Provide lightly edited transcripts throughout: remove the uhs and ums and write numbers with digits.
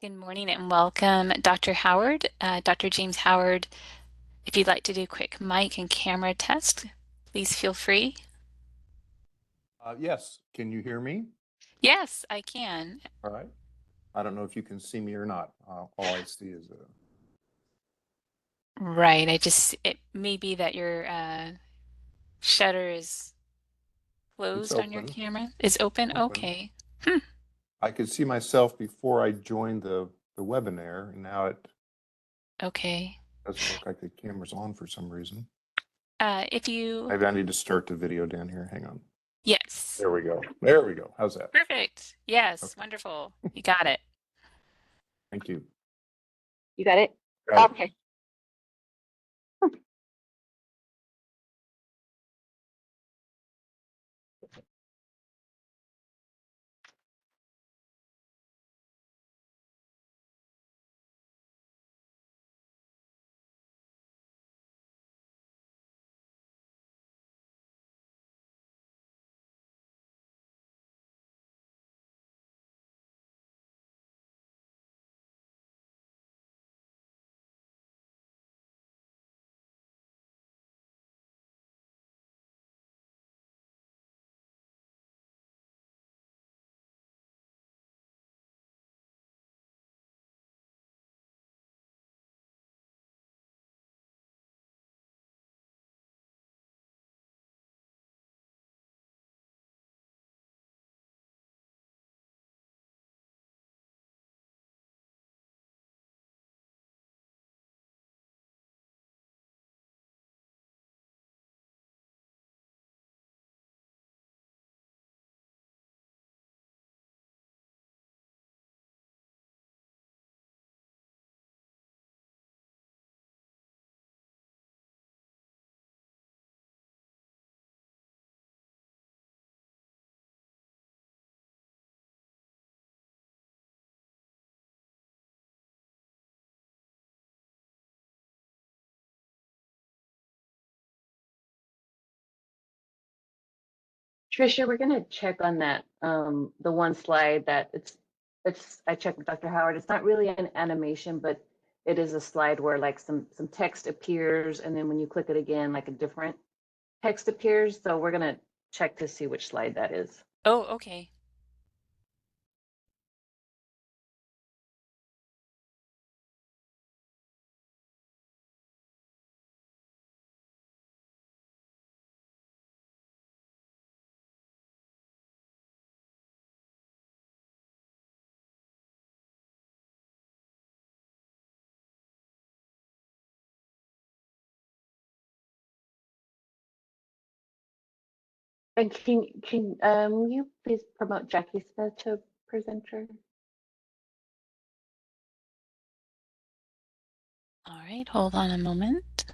Good morning and welcome, Dr. Howard, Dr. James Howard. If you'd like to do a quick mic and camera test, please feel free. Yes, can you hear me? Yes, I can. All right. I don't know if you can see me or not. All I see is a. Right, it may be that your shutter is It's closed on your open. camera. Is open? Open. Okay. Hmm. I could see myself before I joined the webinar, and now it Okay. doesn't look like the camera's on for some reason. If you, Maybe I need to start the video down here. Hang on. yes. There we go. There we go. How's that? Perfect. Yes, Okay. wonderful. You got it. Thank you. You got it? Got it. Okay. Trisha, we're gonna check on that. The one slide that I checked with Dr. Howard. It's not really an animation, but it is a slide where like some text appears, and then when you click it again, like a different text appears. So we're gonna check to see which slide that is. Oh, okay. And can you please promote Jackie Smith to presenter? All right, hold on a moment.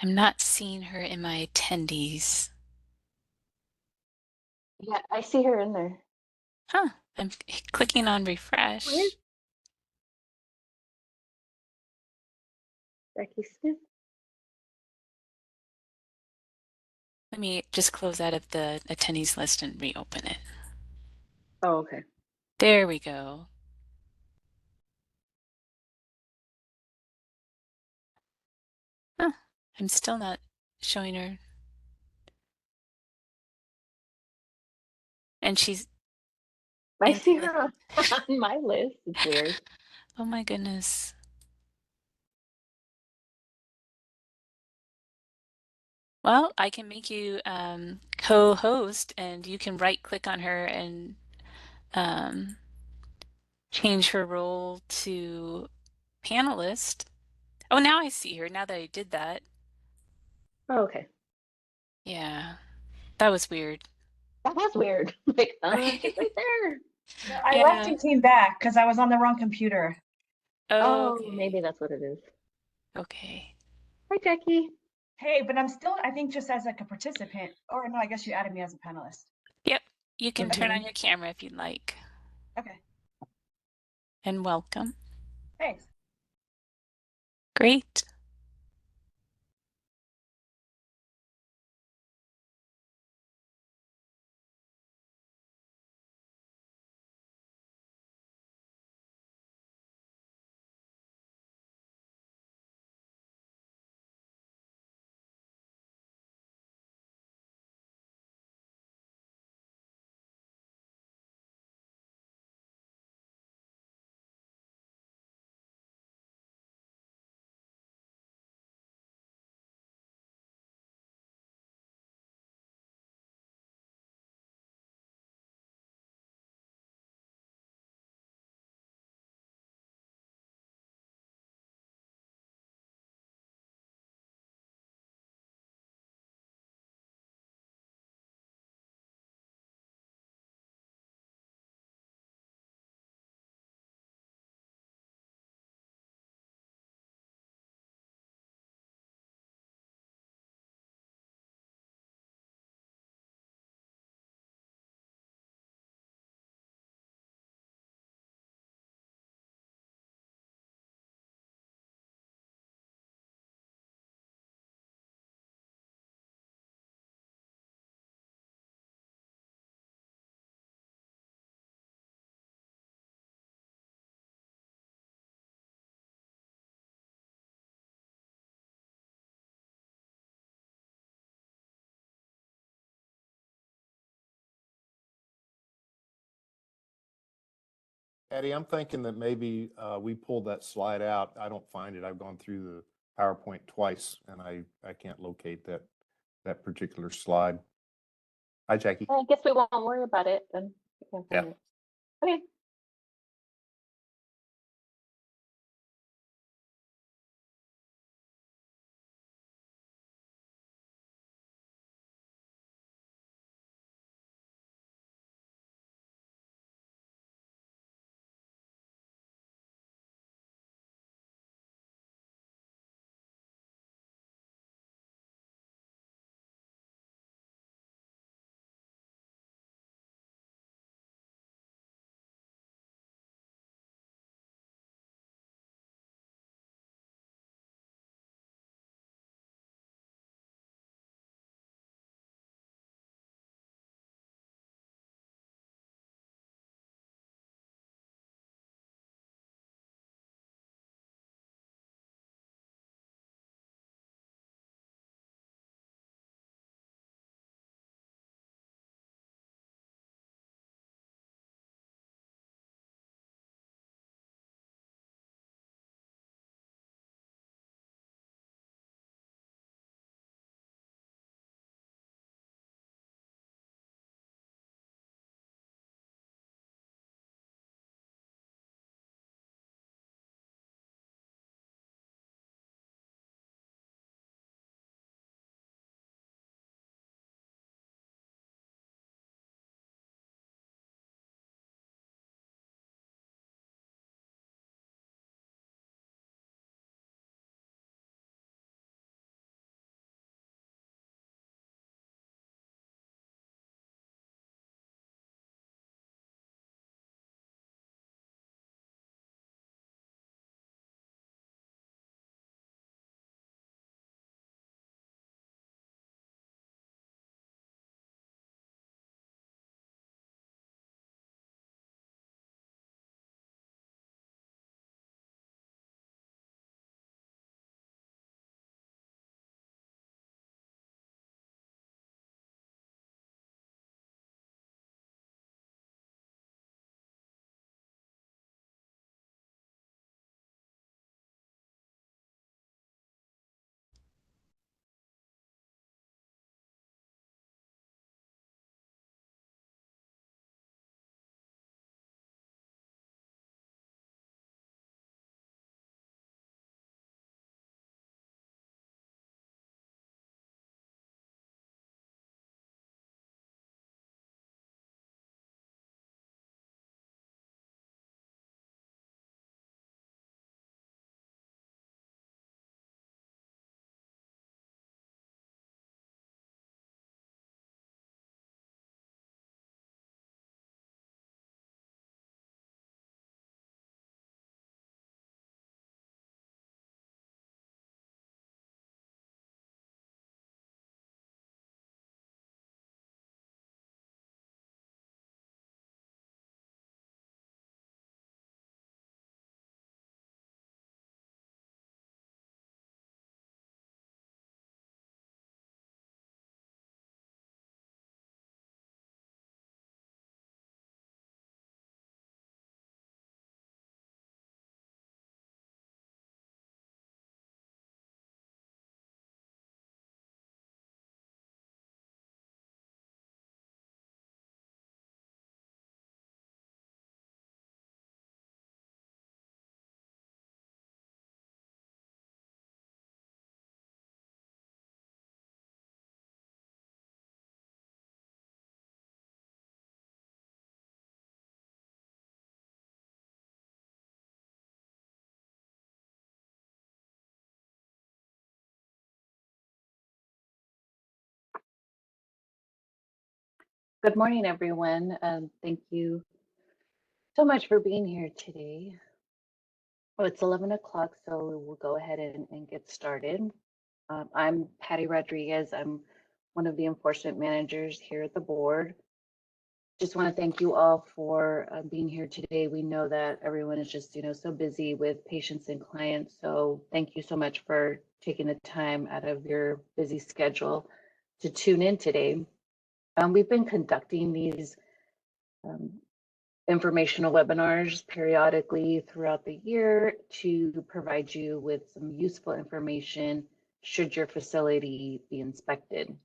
I'm not seeing her in my attendees. Yeah, I see her in there. Huh, I'm clicking on refresh. Where's Jackie Smith? Let me just close out of the attendees list and reopen it. Oh, okay. There we go. Huh, I'm still not showing her. And she's I in see the her on my list. It's weird. Oh my goodness. Well, I can make you co-host and you can right click on her and um, change her role to panelist. Oh, now I see her, now that I did that. Oh, okay. Yeah, that was weird. That was weird. Like, she's Right? right there. No, I left Yeah. and came back because I was on the wrong computer. Oh, Oh, maybe okay. that's what it is. Okay. Hi, Jackie. Hey, but I'm still, I think, just as like a participant. Or no, I guess you added me as a panelist. Yep. You can turn on Okay. your camera if you'd like. Okay. And welcome. Thanks. Great. Patty, I'm thinking that maybe we pulled that slide out. I don't find it. I've gone through the PowerPoint twice and I can't locate that particular slide. Hi, Jackie. I guess we won't worry about it then. We can find Yeah. it. Okay. Good morning, everyone. Thank you so much for being here today. Well, it's 11 o'clock, so we'll go ahead and get started. I'm Patty Rodriguez. I'm one of the enforcement managers here at the board. Just want to thank you all for being here today. We know that everyone is just, so busy with patients and clients. So thank you so much for taking the time out of your busy schedule to tune in today. We've been conducting these informational webinars periodically throughout the year to provide you with some useful information should your facility be inspected.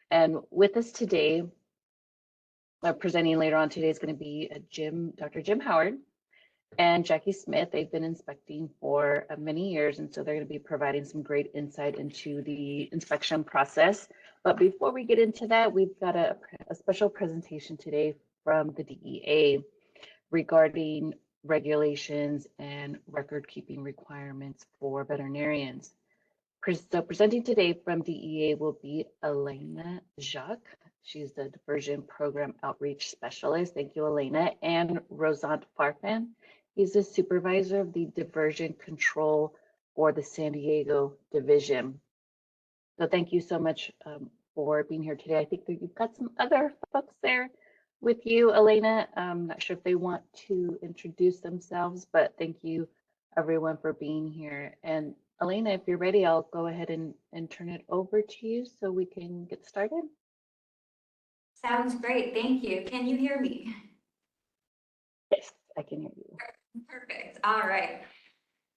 And with us today, presenting later on today is going to be Dr. Jim Howard and Jackie Smith. They've been inspecting for many years, and so they're going to be providing some great insight into the inspection process. But before we get into that, we've got a special presentation today from the DEA regarding regulations and record keeping requirements for veterinarians. So presenting today from DEA will be Elena Jacques. She's the Diversion Program Outreach Specialist. Thank you, Elena. And Rosant Farfan. He's the supervisor of the diversion control for the San Diego division. So thank you so much for being here today. I think that you've got some other folks there with you, Elena. I'm not sure if they want to introduce themselves, but thank you everyone for being here. And Elena, if you're ready, I'll go ahead and turn it over to you so we can get started. Sounds great, thank you. Can you hear me? Yes, I can hear you. Perfect, all right.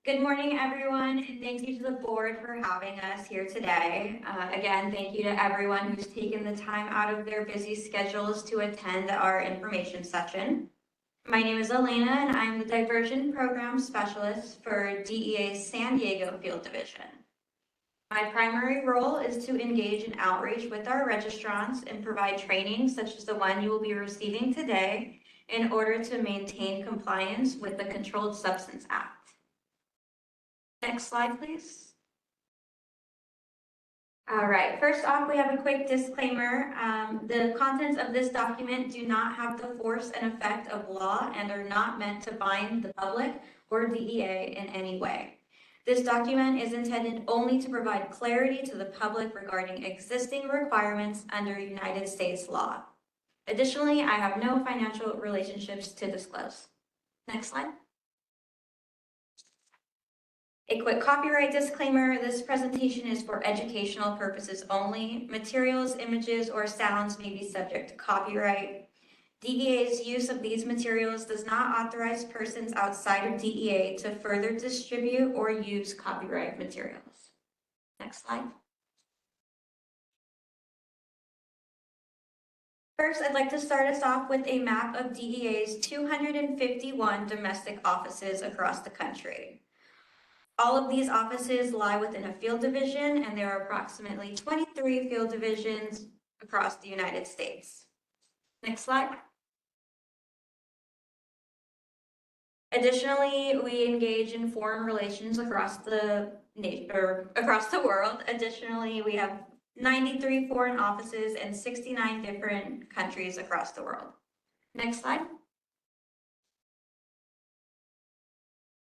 Good morning, everyone, and thank you to the board for having us here today. Again, thank you to everyone who's taken the time out of their busy schedules to attend our information session. My name is Elena, and I'm the Diversion Program Specialist for DEA's San Diego Field Division. My primary role is to engage in outreach with our registrants and provide training such as the one you will be receiving today in order to maintain compliance with the Controlled Substance Act. Next slide, please. All right, first off, we have a quick disclaimer. The contents of this document do not have the force and effect of law and are not meant to bind the public or DEA in any way. This document is intended only to provide clarity to the public regarding existing requirements under United States law. Additionally, I have no financial relationships to disclose. Next slide. A quick copyright disclaimer. This presentation is for educational purposes only. Materials, images, or sounds may be subject to copyright. DEA's use of these materials does not authorize persons outside of DEA to further distribute or use copyright materials. Next slide. First, I'd like to start us off with a map of DEA's 251 domestic offices across the country. All of these offices lie within a field division, and there are approximately 23 field divisions across the United States. Next slide. Additionally, we engage in foreign relations across the world. Additionally, we have 93 foreign offices in 69 different countries across the world. Next slide.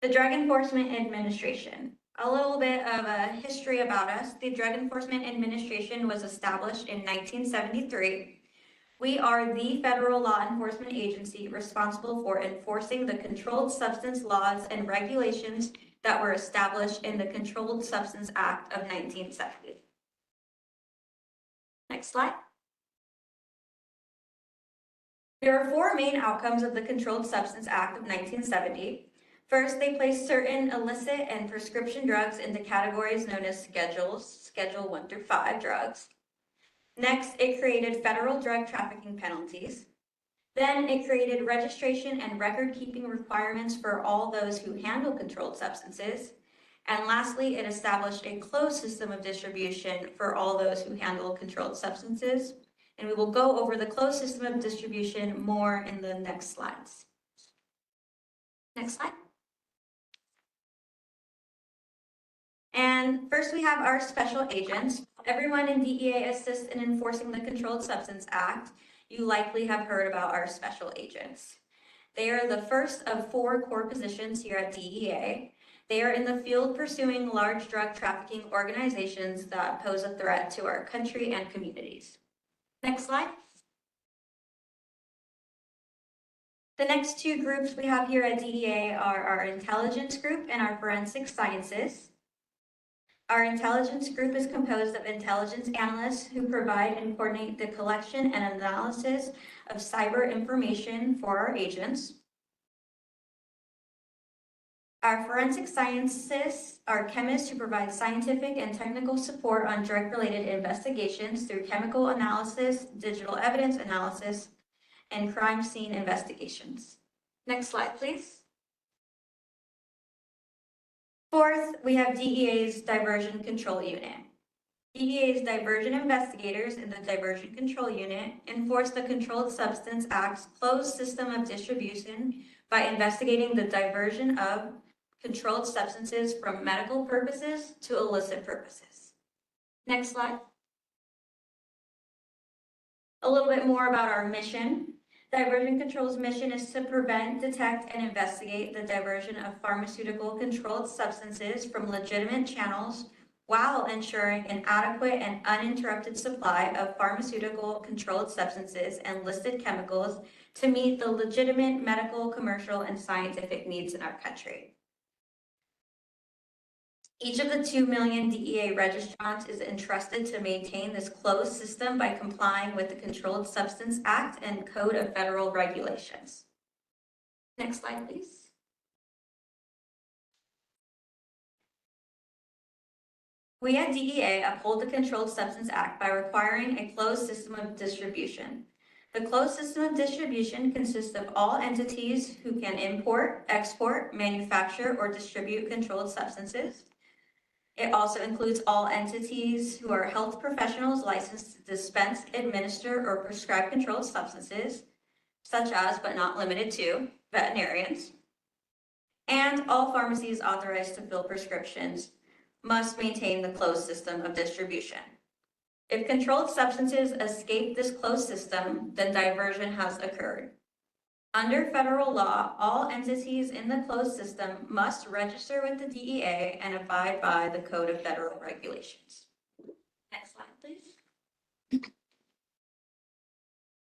The Drug Enforcement Administration. A little bit of a history about us. The Drug Enforcement Administration was established in 1973. We are the federal law enforcement agency responsible for enforcing the controlled substance laws and regulations that were established in the Controlled Substance Act of 1970. Next slide. There are four main outcomes of the Controlled Substance Act of 1970. First, they placed certain illicit and prescription drugs into categories known as schedules, Schedule 1 through 5 drugs. Next, it created federal drug trafficking penalties. Then it created registration and record-keeping requirements for all those who handle controlled substances. And lastly, it established a closed system of distribution for all those who handle controlled substances. And we will go over the closed system of distribution more in the next slides. Next slide. And first we have our special agents. Everyone in DEA assists in enforcing the Controlled Substance Act. You likely have heard about our special agents. They are the first of 4 core positions here at DEA. They are in the field pursuing large drug trafficking organizations that pose a threat to our country and communities. Next slide. The next 2 groups we have here at DEA are our intelligence group and our forensic sciences. Our intelligence group is composed of intelligence analysts who provide and coordinate the collection and analysis of cyber information for our agents. Our forensic scientists are chemists who provide scientific and technical support on drug-related investigations through chemical analysis, digital evidence analysis, and crime scene investigations. Next slide, please. Fourth, we have DEA's Diversion Control Unit. DEA's diversion investigators in the Diversion Control Unit enforce the Controlled Substance Act's closed system of distribution by investigating the diversion of controlled substances from medical purposes to illicit purposes. Next slide. A little bit more about our mission. Diversion Control's mission is to prevent, detect, and investigate the diversion of pharmaceutical controlled substances from legitimate channels while ensuring an adequate and uninterrupted supply of pharmaceutical controlled substances and listed chemicals to meet the legitimate medical, commercial, and scientific needs in our country. Each of the 2 million DEA registrants is entrusted to maintain this closed system by complying with the Controlled Substance Act and Code of Federal Regulations. Next slide, please. We at DEA uphold the Controlled Substance Act by requiring a closed system of distribution. The closed system of distribution consists of all entities who can import, export, manufacture, or distribute controlled substances. It also includes all entities who are health professionals licensed to dispense, administer, or prescribe controlled substances, such as, but not limited to, veterinarians. And all pharmacies authorized to fill prescriptions must maintain the closed system of distribution. If controlled substances escape this closed system, then diversion has occurred. Under federal law, all entities in the closed system must register with the DEA and abide by the Code of Federal Regulations. Next slide, please.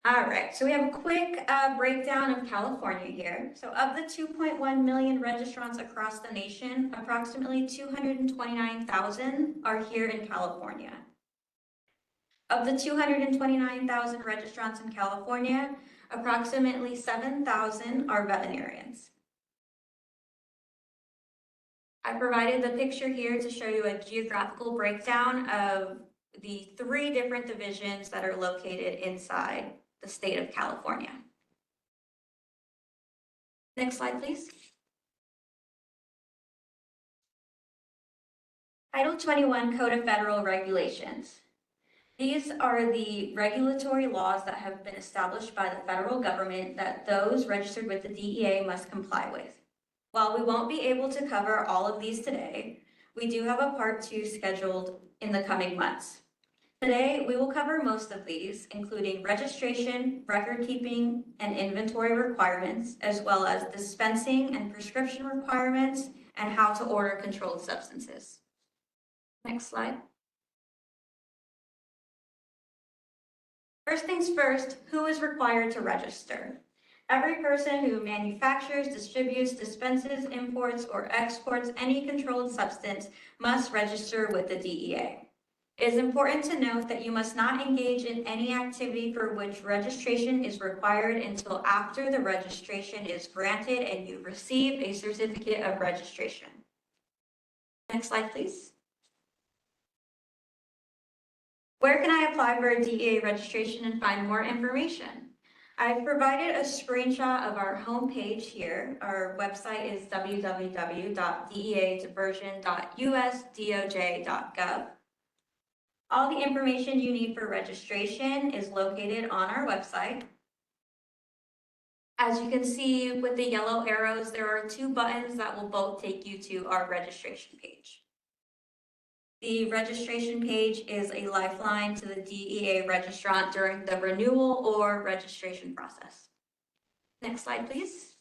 All right, so we have a quick breakdown of California here. So of the 2.1 million registrants across the nation, approximately 229,000 are here in California. Of the 229,000 registrants in California, approximately 7,000 are veterinarians. I provided the picture here to show you a geographical breakdown of the 3 different divisions that are located inside the state of California. Next slide, please. Title 21 Code of Federal Regulations. These are the regulatory laws that have been established by the federal government that those registered with the DEA must comply with. While we won't be able to cover all of these today, we do have a part 2 scheduled in the coming months. Today, we will cover most of these, including registration, record keeping, and inventory requirements, as well as dispensing and prescription requirements, and how to order controlled substances. Next slide. First things first, who is required to register? Every person who manufactures, distributes, dispenses, imports, or exports any controlled substance must register with the DEA. It is important to note that you must not engage in any activity for which registration is required until after the registration is granted and you receive a certificate of registration. Next slide, please. Where can I apply for a DEA registration and find more information? I've provided a screenshot of our homepage here. Our website is www.deadiversion.usdoj.gov. All the information you need for registration is located on our website. As you can see with the yellow arrows, there are 2 buttons that will both take you to our registration page. The registration page is a lifeline to the DEA registrant during the renewal or registration process. Next slide, please.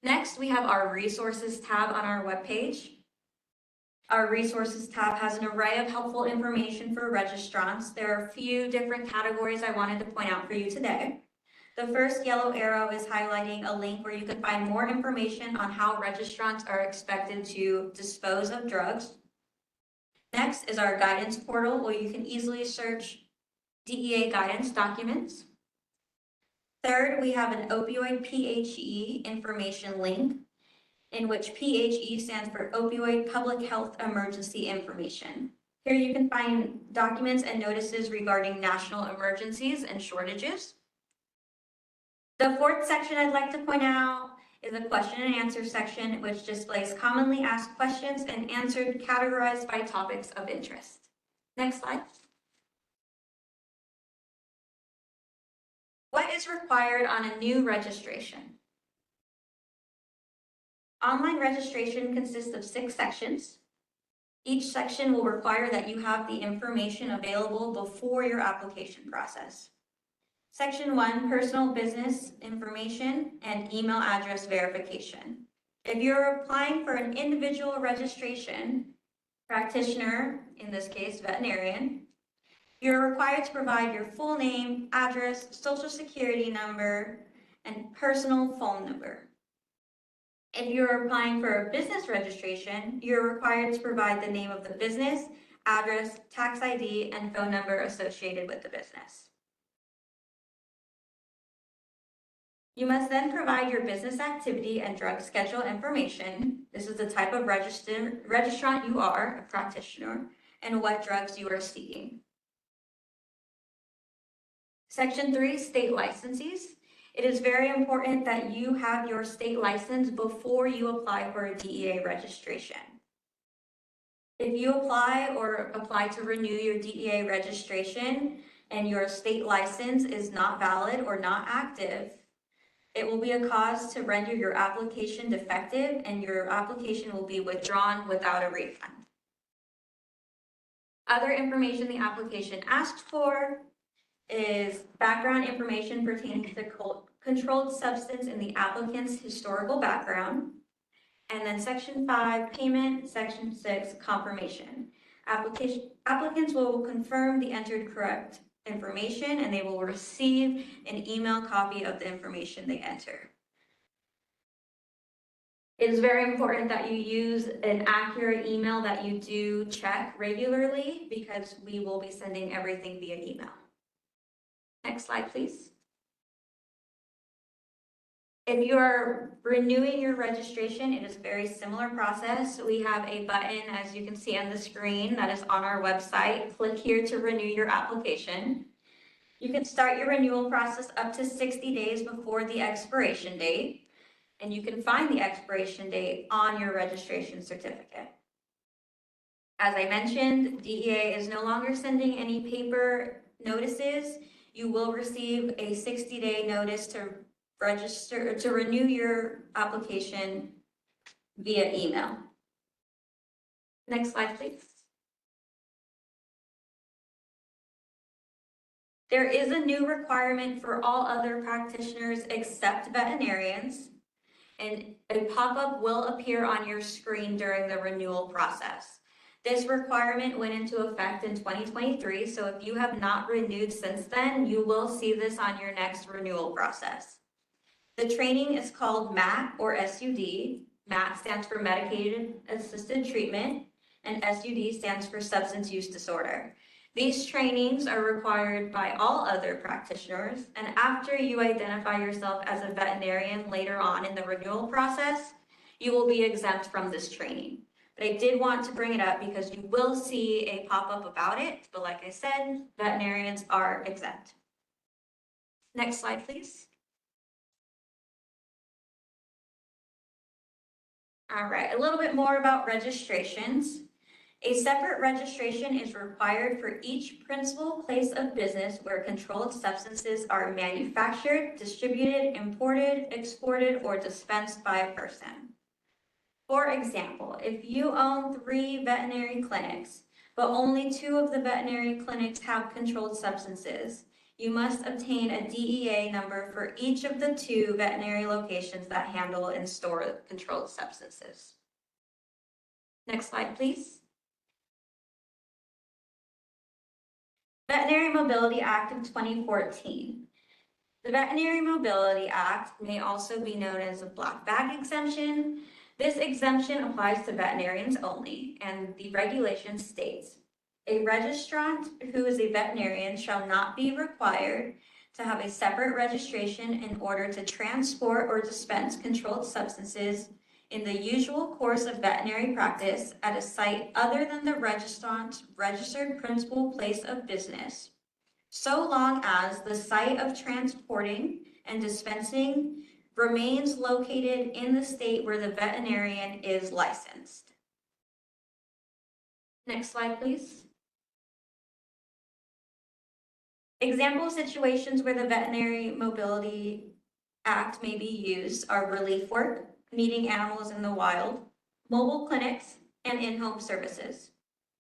Next, we have our resources tab on our webpage. Our resources tab has an array of helpful information for registrants. There are a few different categories I wanted to point out for you today. The first yellow arrow is highlighting a link where you can find more information on how registrants are expected to dispose of drugs. Next is our guidance portal where you can easily search DEA guidance documents. Third, we have an opioid PHE information link, in which PHE stands for Opioid Public Health Emergency Information. Here you can find documents and notices regarding national emergencies and shortages. The fourth section I'd like to point out is a question and answer section, which displays commonly asked questions and answered categorized by topics of interest. Next slide. What is required on a new registration? Online registration consists of 6 sections. Each section will require that you have the information available before your application process. Section 1, personal business information and email address verification. If you're applying for an individual registration, practitioner, in this case veterinarian, you're required to provide your full name, address, social security number, and personal phone number. If you're applying for a business registration, you're required to provide the name of the business, address, tax ID, and phone number associated with the business. You must then provide your business activity and drug schedule information. This is the type of registrant you are, a practitioner, and what drugs you are seeking. Section 3, state licenses. It is very important that you have your state license before you apply for a DEA registration. If you apply to renew your DEA registration and your state license is not valid or not active, it will be a cause to render your application defective and your application will be withdrawn without a refund. Other information the application asked for is background information pertaining to controlled substance in the applicant's historical background. And then section 5, payment, section 6, confirmation. Applicants will confirm the entered correct information and they will receive an email copy of the information they enter. It is very important that you use an accurate email that you do check regularly because we will be sending everything via email. Next slide, please. If you are renewing your registration, it is a very similar process. We have a button, as you can see on the screen, that is on our website. Click here to renew your application. You can start your renewal process up to 60 days before the expiration date, and you can find the expiration date on your registration certificate. As I mentioned, DEA is no longer sending any paper notices. You will receive a 60-day notice to renew your application via email. Next slide, please. There is a new requirement for all other practitioners except veterinarians, and a pop-up will appear on your screen during the renewal process. This requirement went into effect in 2023, so if you have not renewed since then, you will see this on your next renewal process. The training is called MAT or SUD. MAT stands for Medicated Assisted Treatment, and SUD stands for Substance Use Disorder. These trainings are required by all other practitioners, and after you identify yourself as a veterinarian later on in the renewal process, you will be exempt from this training. But I did want to bring it up because you will see a pop-up about it, but like I said, veterinarians are exempt. Next slide, please. All right, a little bit more about registrations. A separate registration is required for each principal place of business where controlled substances are manufactured, distributed, imported, exported, or dispensed by a person. For example, if you own 3 veterinary clinics, but only 2 of the veterinary clinics have controlled substances, you must obtain a DEA number for each of the 2 veterinary locations that handle and store controlled substances. Next slide, please. Veterinary Mobility Act of 2014. The Veterinary Mobility Act may also be known as a black bag exemption. This exemption applies to veterinarians only, and the regulation states, a registrant who is a veterinarian shall not be required to have a separate registration in order to transport or dispense controlled substances in the usual course of veterinary practice at a site other than the registrant's registered principal place of business, so long as the site of transporting and dispensing remains located in the state where the veterinarian is licensed. Next slide, please. Example situations where the Veterinary Mobility Act may be used are relief work, meeting animals in the wild, mobile clinics, and in-home services.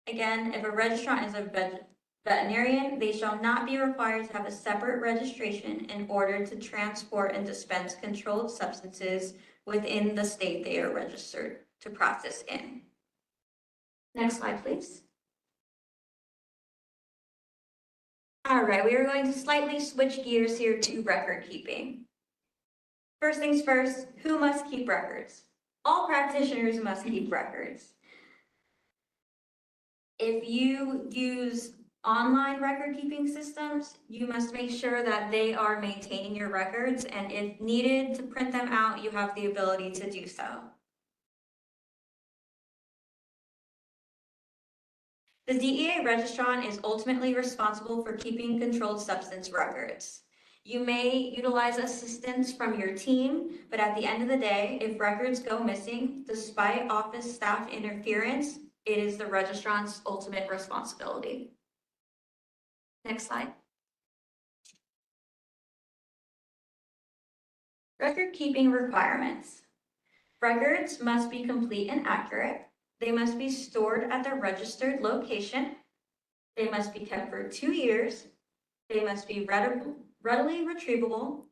Again, if a registrant is a veterinarian, they shall not be required to have a separate registration in order to transport and dispense controlled substances within the state they are registered to practice in. Next slide, please. All right, we are going to slightly switch gears here to record keeping. First things first, who must keep records? All practitioners must keep records. If you use online record keeping systems, you must make sure that they are maintaining your records, and if needed to print them out, you have the ability to do so. The DEA registrant is ultimately responsible for keeping controlled substance records. You may utilize assistance from your team, but at the end of the day, if records go missing, despite office staff interference, it is the registrant's ultimate responsibility. Next slide. Record keeping requirements. Records must be complete and accurate. They must be stored at the registered location. They must be kept for 2 years. They must be readily retrievable.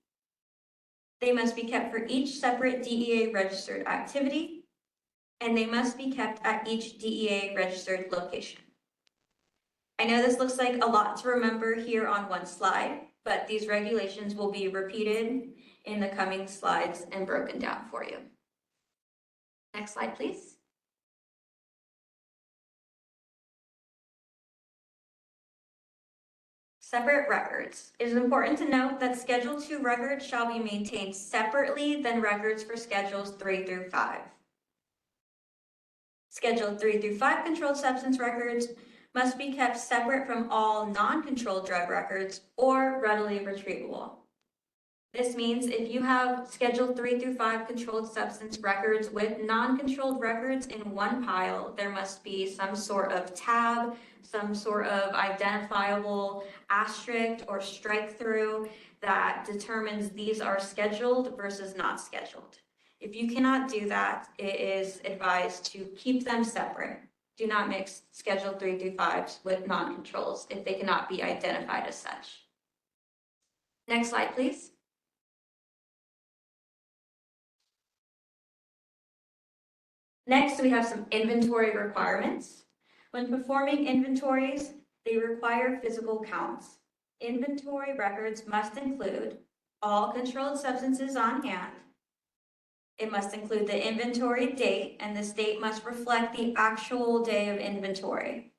They must be kept for each separate DEA registered activity, and they must be kept at each DEA registered location. I know this looks like a lot to remember here on one slide, but these regulations will be repeated in the coming slides and broken down for you. Next slide, please. Separate records. It is important to note that Schedule 2 records shall be maintained separately than records for Schedules 3 through 5. Schedule 3 through 5 controlled substance records must be kept separate from all non-controlled drug records or readily retrievable. This means if you have Schedule 3 through 5 controlled substance records with non-controlled records in one pile, there must be some sort of tab, some sort of identifiable asterisk or strike through that determines these are scheduled versus not scheduled. If you cannot do that, it is advised to keep them separate. Do not mix Schedule 3 through 5s with non-controls if they cannot be identified as such. Next slide, please. Next, we have some inventory requirements. When performing inventories, they require physical counts. Inventory records must include all controlled substances on hand. It must include the inventory date, and this date must reflect the actual day of inventory.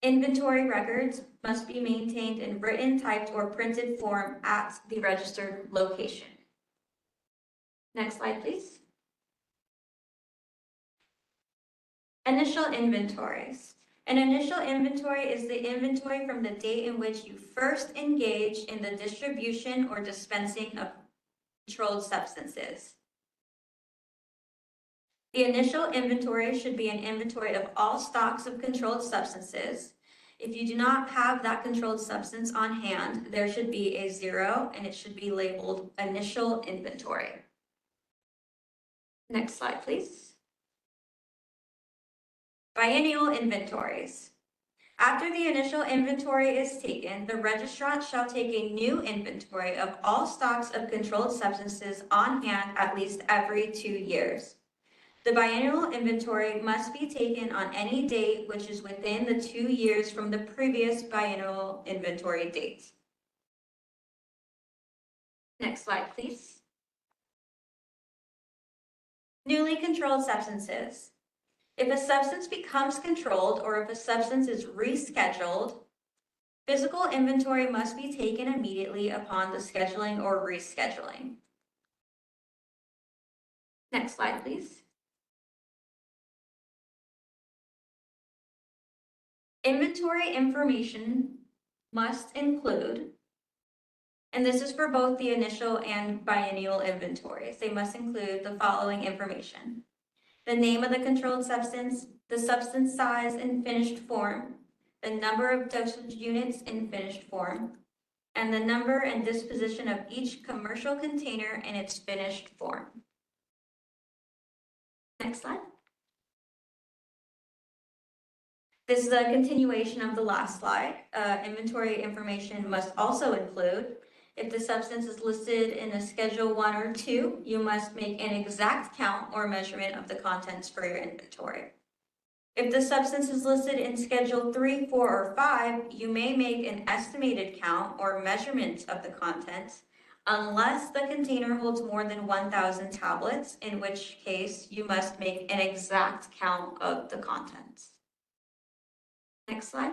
Inventory records must be maintained in written, typed, or printed form at the registered location. Next slide, please. Initial inventories. An initial inventory is the inventory from the date in which you first engaged in the distribution or dispensing of controlled substances. The initial inventory should be an inventory of all stocks of controlled substances. If you do not have that controlled substance on hand, there should be a 0 and it should be labeled initial inventory. Next slide, please. Biennial inventories. After the initial inventory is taken, the registrant shall take a new inventory of all stocks of controlled substances on hand at least every 2 years. The biennial inventory must be taken on any date which is within the 2 years from the previous biennial inventory date. Next slide, please. Newly controlled substances. If a substance becomes controlled or if a substance is rescheduled, Physical inventory must be taken immediately upon the scheduling or rescheduling. Next slide, please. Inventory information must include, and this is for both the initial and biennial inventories, they must include the following information: the name of the controlled substance, the substance size in finished form, the number of dosage units in finished form, and the number and disposition of each commercial container in its finished form. Next slide. This is a continuation of the last slide. Inventory information must also include, if the substance is listed in a Schedule 1 or 2, you must make an exact count or measurement of the contents for your inventory. If the substance is listed in Schedule 3, 4, or 5, you may make an estimated count or measurement of the contents unless the container holds more than 1,000 tablets, in which case you must make an exact count of the contents. Next slide.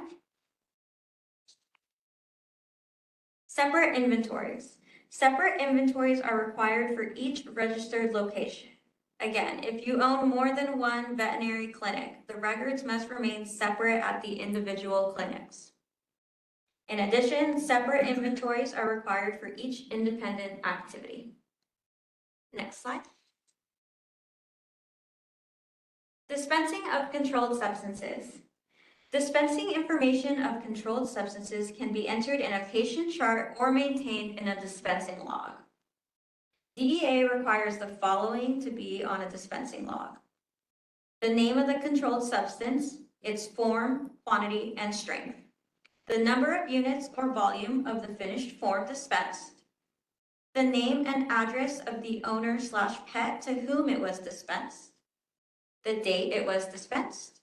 Separate inventories. Separate inventories are required for each registered location. Again, if you own more than one veterinary clinic, the records must remain separate at the individual clinics. In addition, separate inventories are required for each independent activity. Next slide. Dispensing of controlled substances. Dispensing information of controlled substances can be entered in a patient chart or maintained in a dispensing log. DEA requires the following to be on a dispensing log: the name of the controlled substance, its form, quantity, and strength, the number of units or volume of the finished form dispensed, the name and address of the owner/pet to whom it was dispensed, the date it was dispensed,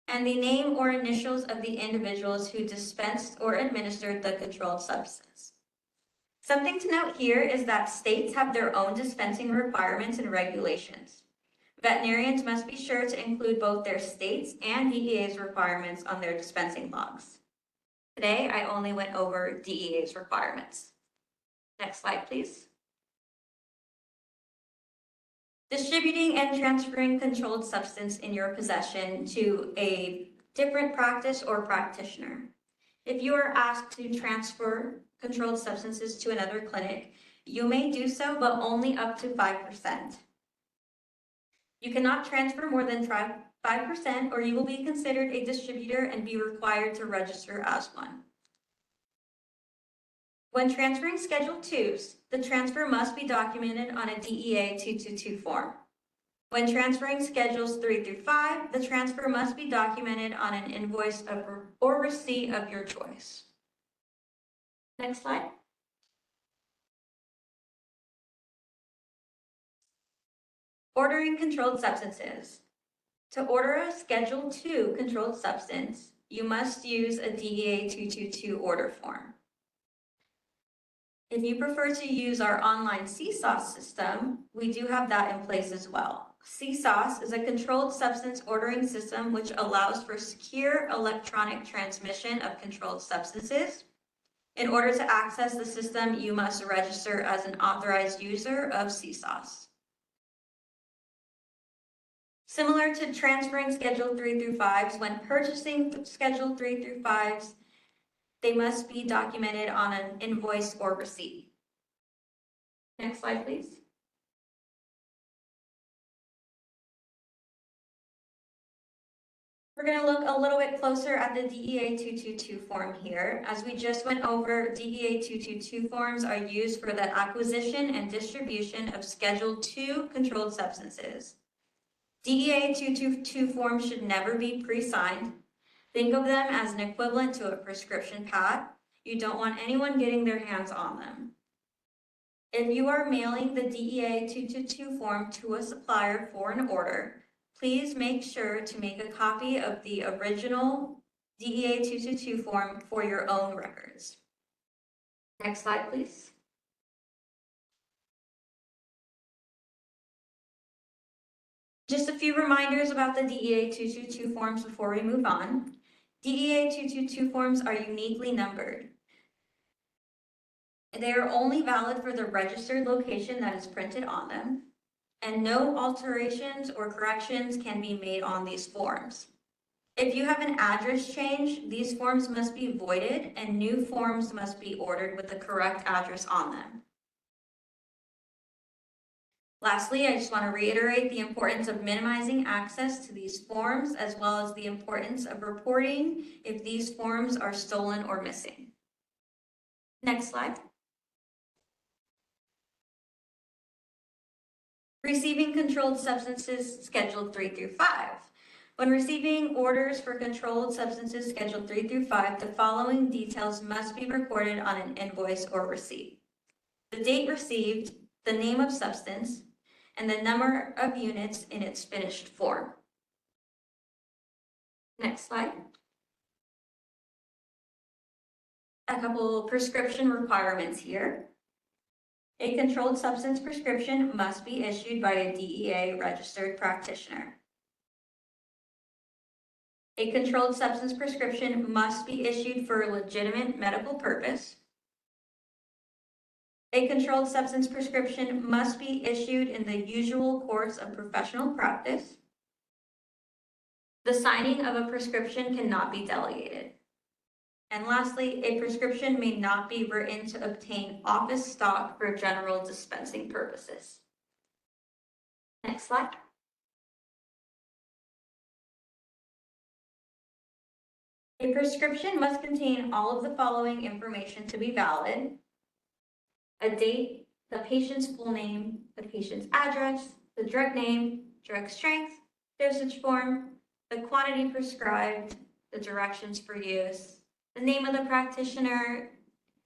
and the name or initials of the individuals who dispensed or administered the controlled substance. Something to note here is that states have their own dispensing requirements and regulations. Veterinarians must be sure to include both their states and DEA's requirements on their dispensing logs. Today, I only went over DEA's requirements. Next slide, please. Distributing and transferring controlled substance in your possession to a different practice or practitioner. If you are asked to transfer controlled substances to another clinic, you may do so, but only up to 5%. You cannot transfer more than 5%, or you will be considered a distributor and be required to register as one. When transferring Schedule 2s, the transfer must be documented on a DEA 222 form. When transferring Schedules 3 through 5, the transfer must be documented on an invoice or receipt of your choice. Next slide. Ordering controlled substances. To order a Schedule 2 controlled substance, you must use a DEA 222 order form. If you prefer to use our online CSAUS system, we do have that in place as well. CSAUS is a controlled substance ordering system which allows for secure electronic transmission of controlled substances. In order to access the system, you must register as an authorized user of CSAUS. Similar to transferring Schedule 3 through 5s, when purchasing Schedule 3 through 5s, they must be documented on an invoice or receipt. Next slide, please. We're going to look a little bit closer at the DEA 222 form here. As we just went over, DEA 222 forms are used for the acquisition and distribution of Schedule 2 controlled substances. DEA 222 forms should never be pre-signed. Think of them as an equivalent to a prescription pad. You don't want anyone getting their hands on them. If you are mailing the DEA 222 form to a supplier for an order, please make sure to make a copy of the original DEA 222 form for your own records. Next slide, please. Just a few reminders about the DEA 222 forms before we move on. DEA 222 forms are uniquely numbered. They are only valid for the registered location that is printed on them, and no alterations or corrections can be made on these forms. If you have an address change, these forms must be voided and new forms must be ordered with the correct address on them. Lastly, I just want to reiterate the importance of minimizing access to these forms, as well as the importance of reporting if these forms are stolen or missing. Next slide. Receiving controlled substances scheduled 3 through 5. When receiving orders for controlled substances scheduled 3 through 5, the following details must be recorded on an invoice or receipt: the date received, the name of substance, and the number of units in its finished form. Next slide. A couple prescription requirements here. A controlled substance prescription must be issued by a DEA registered practitioner. A controlled substance prescription must be issued for a legitimate medical purpose. A controlled substance prescription must be issued in the usual course of professional practice. The signing of a prescription cannot be delegated. And lastly, a prescription may not be written to obtain office stock for general dispensing purposes. Next slide. A prescription must contain all of the following information to be valid: a date, the patient's full name, the patient's address, the drug name, drug strength, dosage form, the quantity prescribed, the directions for use, the name of the practitioner,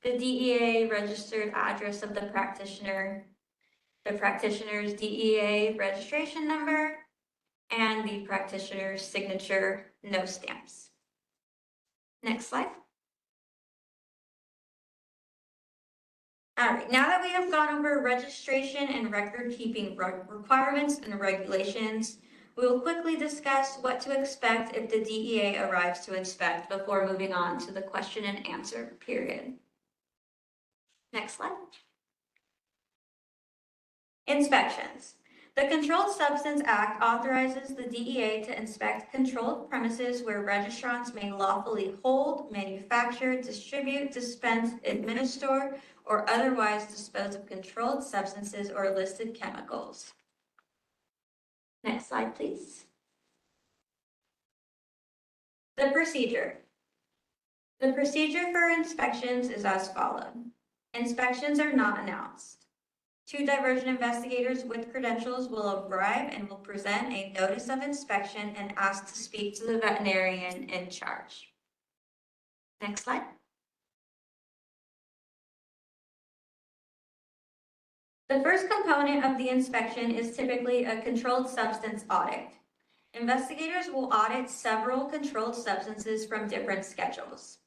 the DEA registered address of the practitioner's DEA registration number, and the practitioner's signature, no stamps. Next slide. All right, now that we have gone over registration and record keeping requirements and regulations, we will quickly discuss what to expect if the DEA arrives to inspect before moving on to the question and answer period. Next slide. Inspections. The Controlled Substance Act authorizes the DEA to inspect controlled premises where registrants may lawfully hold, manufacture, distribute, dispense, administer, or otherwise dispose of controlled substances or listed chemicals. Next slide, please. The procedure. The procedure for inspections is as follows. Inspections are not announced. 2 diversion investigators with credentials will arrive and will present a notice of inspection and ask to speak to the veterinarian in charge. Next slide. The first component of the inspection is typically a controlled substance audit. Investigators will audit several controlled substances from different schedules.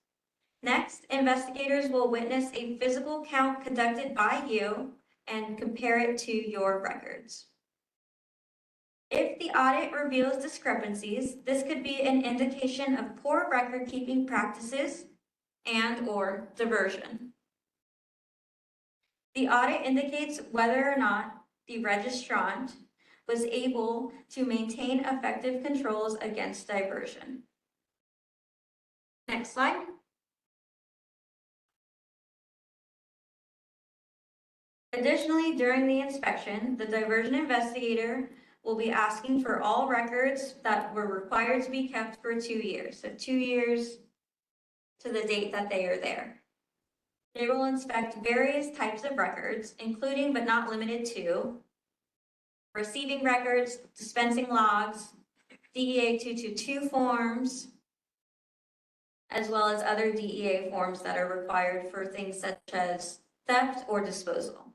Next, investigators will witness a physical count conducted by you and compare it to your records. If the audit reveals discrepancies, this could be an indication of poor record-keeping practices and/or diversion. The audit indicates whether or not the registrant was able to maintain effective controls against diversion. Next slide. Additionally, during the inspection, the diversion investigator will be asking for all records that were required to be kept for 2 years. So 2 years to the date that they are there. They will inspect various types of records, including but not limited to receiving records, dispensing logs, DEA 222 forms, as well as other DEA forms that are required for things such as theft or disposal.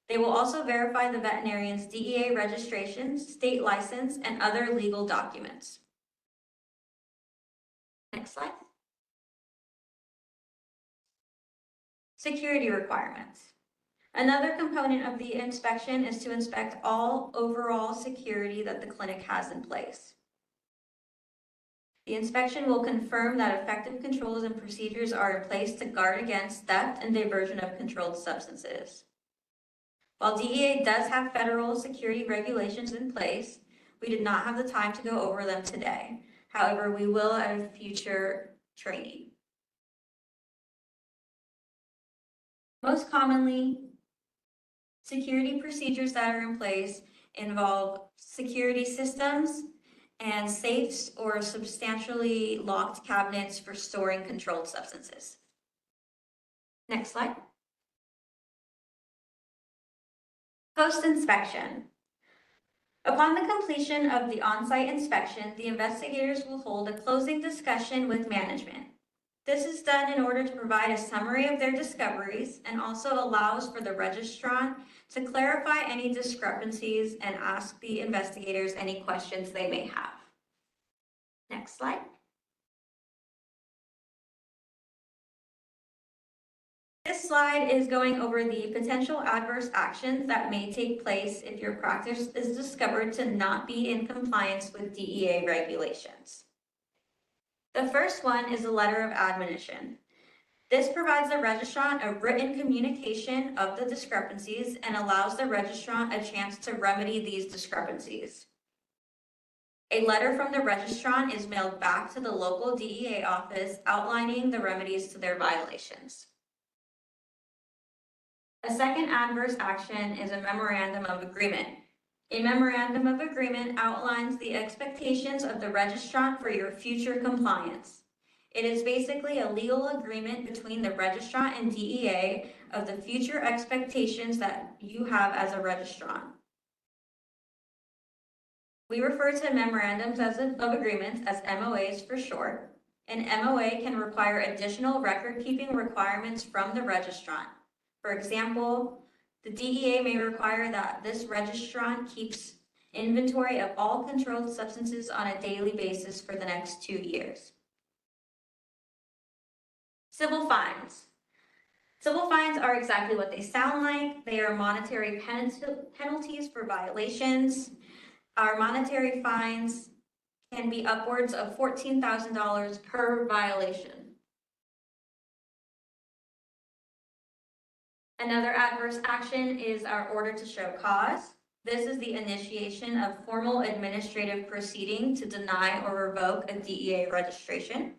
They will also verify the veterinarian's DEA registration, state license, and other legal documents. Next slide. Security requirements. Another component of the inspection is to inspect all overall security that the clinic has in place. The inspection will confirm that effective controls and procedures are in place to guard against theft and diversion of controlled substances. While DEA does have federal security regulations in place, we did not have the time to go over them today. However, we will at a future training. Most commonly, security procedures that are in place involve security systems and safes or substantially locked cabinets for storing controlled substances. Next slide. Post-inspection. Upon the completion of the on-site inspection, the investigators will hold a closing discussion with management. This is done in order to provide a summary of their discoveries and also allows for the registrant to clarify any discrepancies and ask the investigators any questions they may have. Next slide. This slide is going over the potential adverse actions that may take place if your practice is discovered to not be in compliance with DEA regulations. The first one is a letter of admonition. This provides the registrant a written communication of the discrepancies and allows the registrant a chance to remedy these discrepancies. A letter from the registrant is mailed back to the local DEA office outlining the remedies to their violations. A second adverse action is a memorandum of agreement. A memorandum of agreement outlines the expectations of the registrant for your future compliance. It is basically a legal agreement between the registrant and DEA of the future expectations that you have as a registrant. We refer to memorandums of agreements as MOAs for short. An MOA can require additional record-keeping requirements from the registrant. For example, the DEA may require that this registrant keeps inventory of all controlled substances on a daily basis for the next 2 years. Civil fines. Civil fines are exactly what they sound like. They are monetary penalties for violations. Our monetary fines can be upwards of $14,000 per violation. Another adverse action is our order to show cause. This is the initiation of formal administrative proceeding to deny or revoke a DEA registration.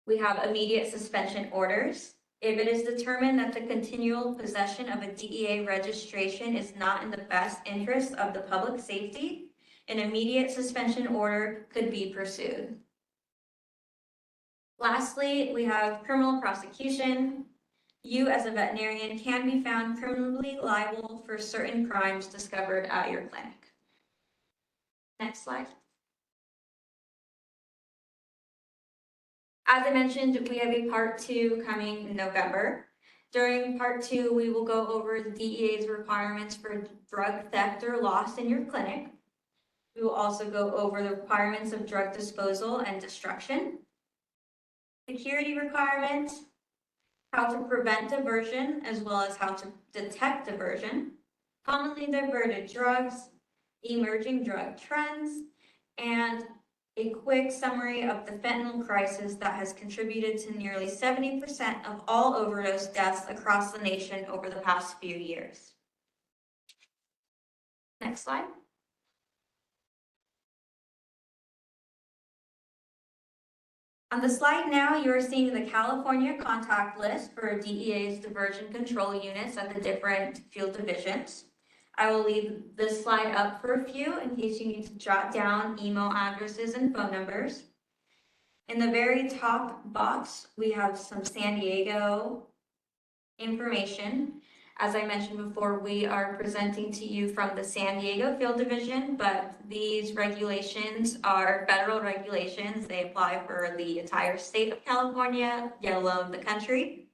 We have immediate suspension orders. If it is determined that the continual possession of a DEA registration is not in the best interest of the public safety, an immediate suspension order could be pursued. Lastly, we have criminal prosecution. You as a veterinarian can be found criminally liable for certain crimes discovered at your clinic. Next slide. As I mentioned, we have a part 2 coming in November. During part 2, we will go over the DEA's requirements for drug theft or loss in your clinic. We will also go over the requirements of drug disposal and destruction, security requirements, how to prevent diversion, as well as how to detect diversion, commonly diverted drugs, emerging drug trends, and a quick summary of the fentanyl crisis that has contributed to nearly 70% of all overdose deaths across the nation over the past few years. Next slide. On the slide now, you are seeing the California contact list for DEA's diversion control units at the different field divisions. I will leave this slide up for a few in case you need to jot down email addresses and phone numbers. In the very top box, we have some San Diego information. As I mentioned before, we are presenting to you from the San Diego Field Division, but these regulations are federal regulations. They apply for the entire state of California, yet alone the country.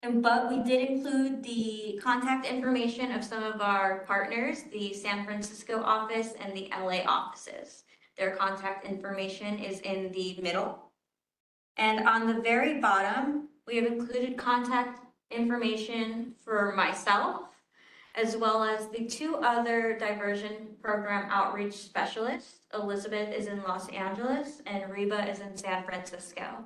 But we did include the contact information of some of our partners, the San Francisco office and the LA offices. Their contact information is in the middle. And on the very bottom, we have included contact information for myself as well as the 2 other diversion program outreach specialists. Elizabeth is in Los Angeles and Reba is in San Francisco.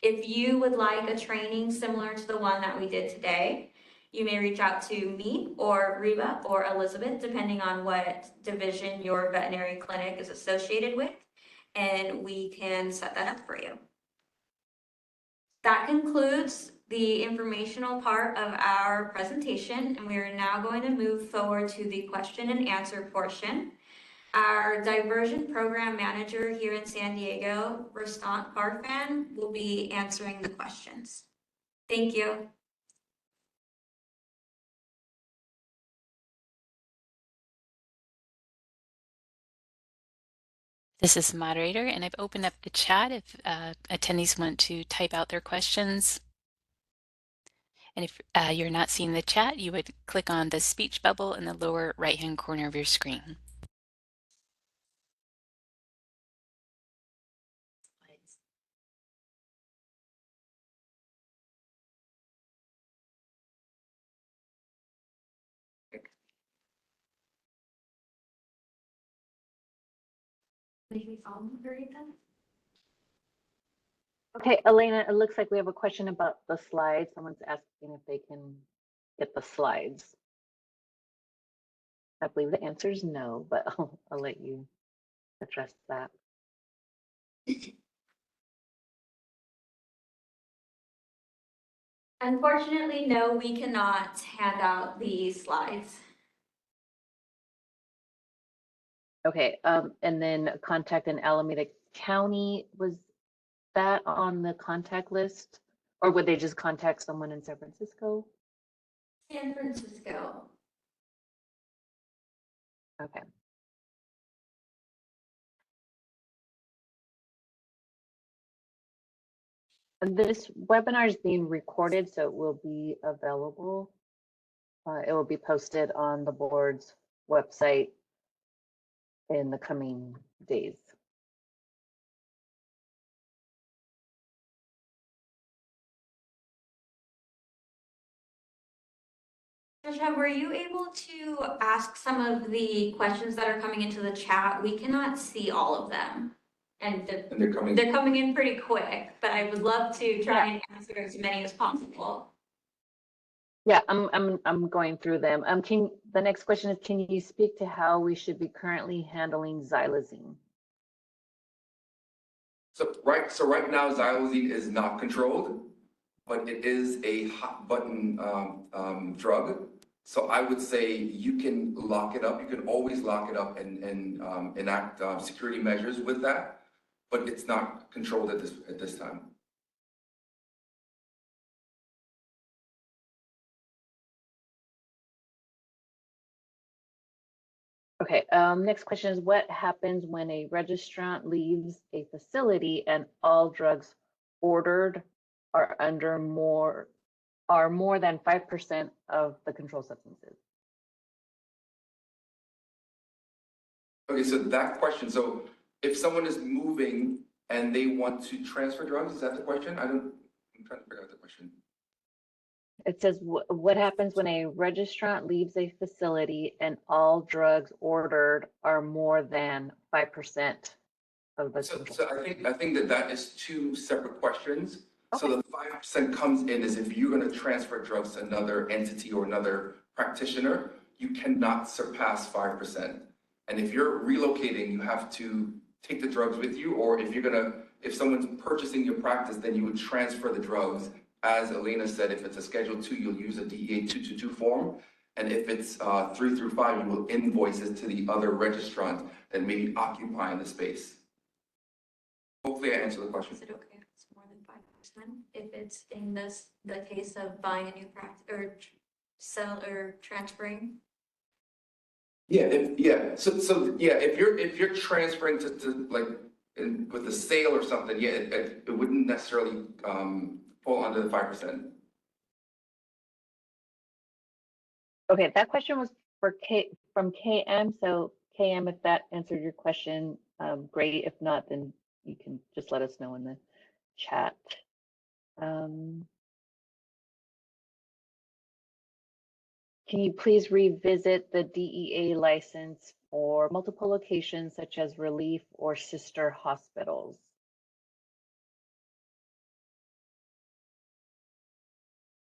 If you would like a training similar to the one that we did today, you may reach out to me or Reba or Elizabeth, depending on what division your veterinary clinic is associated with, and we can set that up for you. That concludes the informational part of our presentation, and we are now going to move forward to the question and answer portion. Our diversion program manager here in San Diego, Rastant Parfan, will be answering the questions. Thank you. This is the moderator, and I've opened up the chat if attendees want to type out their questions. And if you're not seeing the chat, you would click on the speech bubble in the lower right-hand corner of your screen. Maybe I'll moderate them. Okay, Elena, it looks like we have a question about the slides. Someone's asking if they can get the slides. I believe the answer is no, but I'll let you address that. Unfortunately, no, we cannot hand out the slides. Okay, and then contact in Alameda County, was that on the contact list? Or would they just contact someone in San Francisco? San Francisco. Okay. And this webinar is being recorded, so it will be available. It will be posted on the board's website in the coming days. Trisha, were you able to ask some of the questions that are coming into the chat? We cannot see all of them. And they're coming in pretty quick, but I would love to try and answer as many as possible. Yeah, I'm going through them. The next question is, can you speak to how we should be currently handling xylazine? So right now, xylazine is not controlled, but it is a hot button drug. So I would say you can lock it up. You can always lock it up and enact security measures with that, but it's not controlled at this time. Okay, next question is, what happens when a registrant leaves a facility and all drugs ordered are more than 5% of the controlled substances? Okay, so that question, so if someone is moving and they want to transfer drugs, is that the question? I'm trying to figure out the question. It says, what happens when a registrant leaves a facility and all drugs ordered are more than 5% of the So control? I think that is 2 separate questions. Okay. So the 5% comes in as if you're going to transfer drugs to another entity or another practitioner, you cannot surpass 5%. And if you're relocating, you have to take the drugs with you, or if someone's purchasing your practice, then you would transfer the drugs. As Elena said, if it's a Schedule 2, you'll use a DEA 222 form. And if it's 3 through 5, you will invoice it to the other registrant that may be occupying the space. Hopefully I answered the question. Is it okay if it's more than 5%? If it's in the case of buying a new practice or sell or transferring? If you're transferring to like with a sale or something, it wouldn't necessarily fall under the 5%. Okay, that question was from KM. So KM, if that answered your question, great. If not, then you can just let us know in the chat. Can you please revisit the DEA license for multiple locations such as relief or sister hospitals?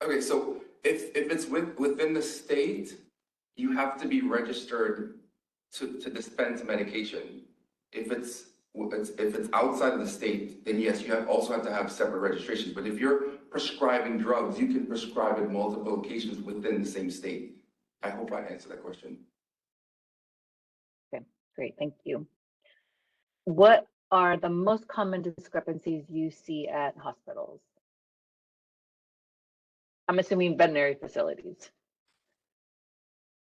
Okay, so if it's within the state, you have to be registered to dispense medication. If it's outside of the state, then yes, you also have to have separate registrations. But if you're prescribing drugs, you can prescribe at multiple locations within the same state. I hope I answered that question. Okay, great, thank you. What are the most common discrepancies you see at hospitals? I'm assuming veterinary facilities.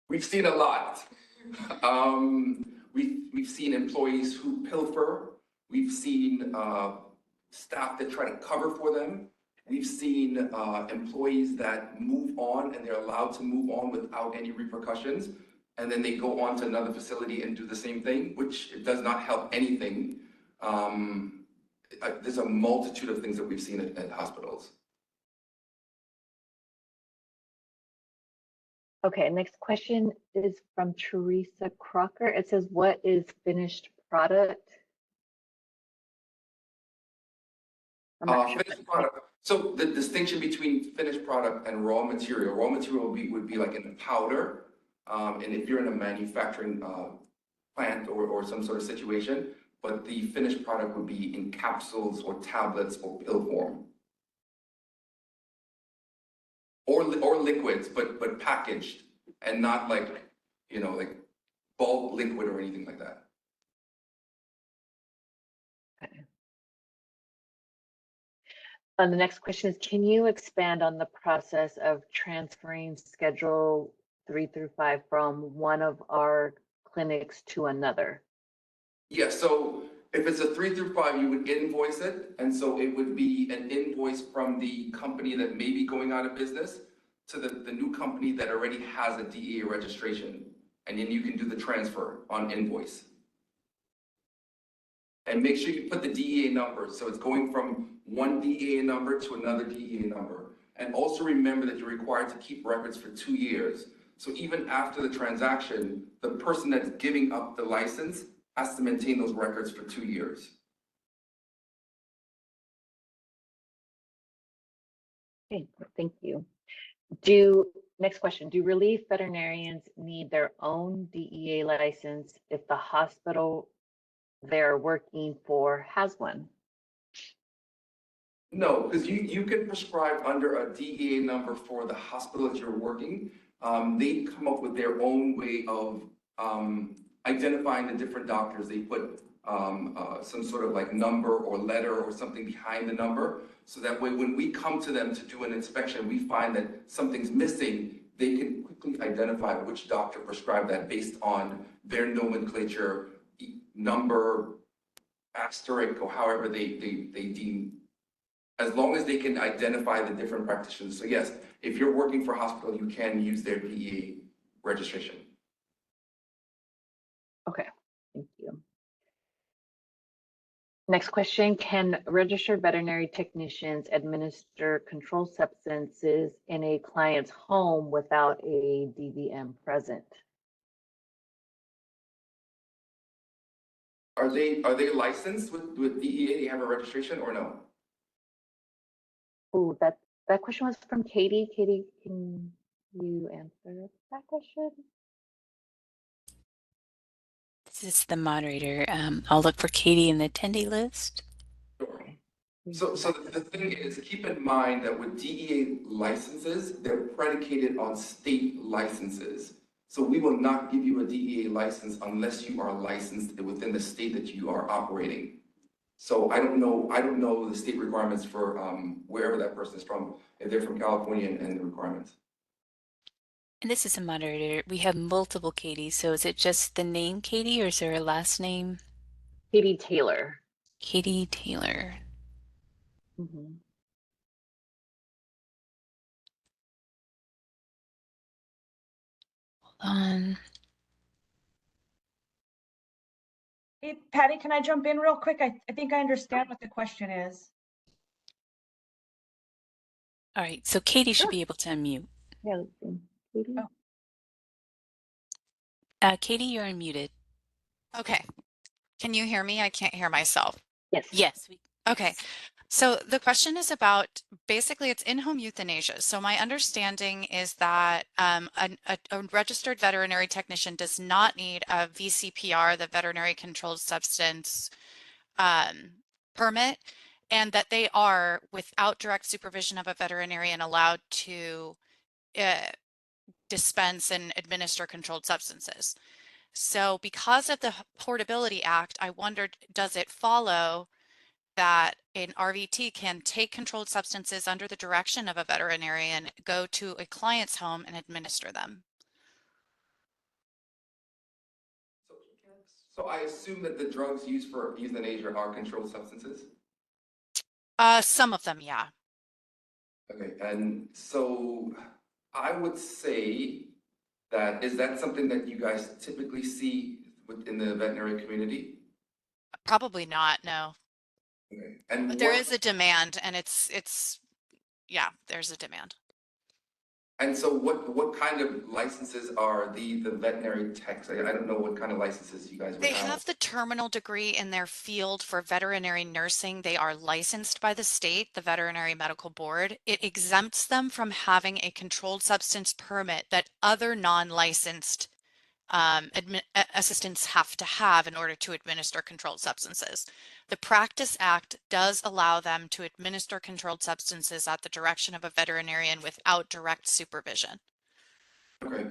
We've seen a lot. We've seen employees who pilfer. We've seen staff that try to cover for them. We've seen employees that move on and they're allowed to move on without any repercussions. And then they go on to another facility and do the same thing, which does not help anything. There's a multitude of things that we've seen at hospitals. Okay, next question is from Teresa Crocker. It says, what is finished product? I'm not sure. Finished product. So the distinction between finished product and raw material would be like in a powder. And if you're in a manufacturing plant or some sort of situation, but the finished product would be in capsules or tablets or pill form. Or liquids, but packaged and not like, like bulk liquid or anything like that. Okay. The next question is, can you expand on the process of transferring Schedule 3 through 5 from one of our clinics to another? Yeah, so if it's a 3 through 5, you would invoice it. And so it would be an invoice from the company that may be going out of business to the new company that already has a DEA registration. And then you can do the transfer on invoice. And make sure you put the DEA number. So it's going from one DEA number to another DEA number. And also remember that you're required to keep records for 2 years. So even after the transaction, the person that's giving up the license has to maintain those records for 2 years. Okay, thank you. Next question, do relief veterinarians need their own DEA license if the hospital they're working for has one? No, because you can prescribe under a DEA number for the hospital that you're working. They come up with their own way of identifying the different doctors. They put some sort of like number or letter or something behind the number. So that way, when we come to them to do an inspection, we find that something's missing, they can quickly identify which doctor prescribed that based on their nomenclature, number, asterisk, or however they deem, as long as they can identify the different practitioners. So yes, if you're working for a hospital, you can use their DEA registration. Okay, thank you. Next question, can registered veterinary technicians administer controlled substances in a client's home without a DVM present? Are they licensed with DEA? They have a registration or no? Oh, that question was from Katie. Katie, can you answer that question? This is the moderator. I'll look for Katie in the attendee list. Sure. So the thing is, keep in mind that with DEA licenses, they're predicated on state licenses. So we will not give you a DEA license unless you are licensed within the state that you are operating. So I don't know the state requirements for wherever that person is from, if they're from California and the requirements. And this is a moderator. We have multiple Katies, so is it just the name Katie or is there a last name? Katie Taylor. Katie Taylor. Mm-hmm. Hold on. Hey, Patty, can I jump in real quick? I think I understand what the question is. All right, so Katie should Sure. be able to unmute. Yeah, let's see. Katie. Oh. Katie, you're unmuted. Okay. Can you hear me? I can't hear myself. Yes. Yes. Okay. So the question is about, basically it's in-home euthanasia. So my understanding is that a registered veterinary technician does not need a VCPR, the veterinary controlled substance permit, and that they are, without direct supervision of a veterinarian, allowed to dispense and administer controlled substances. So because of the Portability Act, I wondered, does it follow that an RVT can take controlled substances under the direction of a veterinarian, go to a client's home and administer them? So I assume that the drugs used for euthanasia are controlled substances? Some of them, yeah. Okay, and so I would say that, is that something that you guys typically see within the veterinary community? Probably not, no. Okay, and But there is a demand, and yeah, there's a demand. And so what kind of licenses are the veterinary techs? I don't know what kind of licenses you guys would They have. have the terminal degree in their field for veterinary nursing. They are licensed by the state, the Veterinary Medical Board. It exempts them from having a controlled substance permit that other non-licensed assistants have to have in order to administer controlled substances. The Practice Act does allow them to administer controlled substances at the direction of a veterinarian without direct supervision. Okay.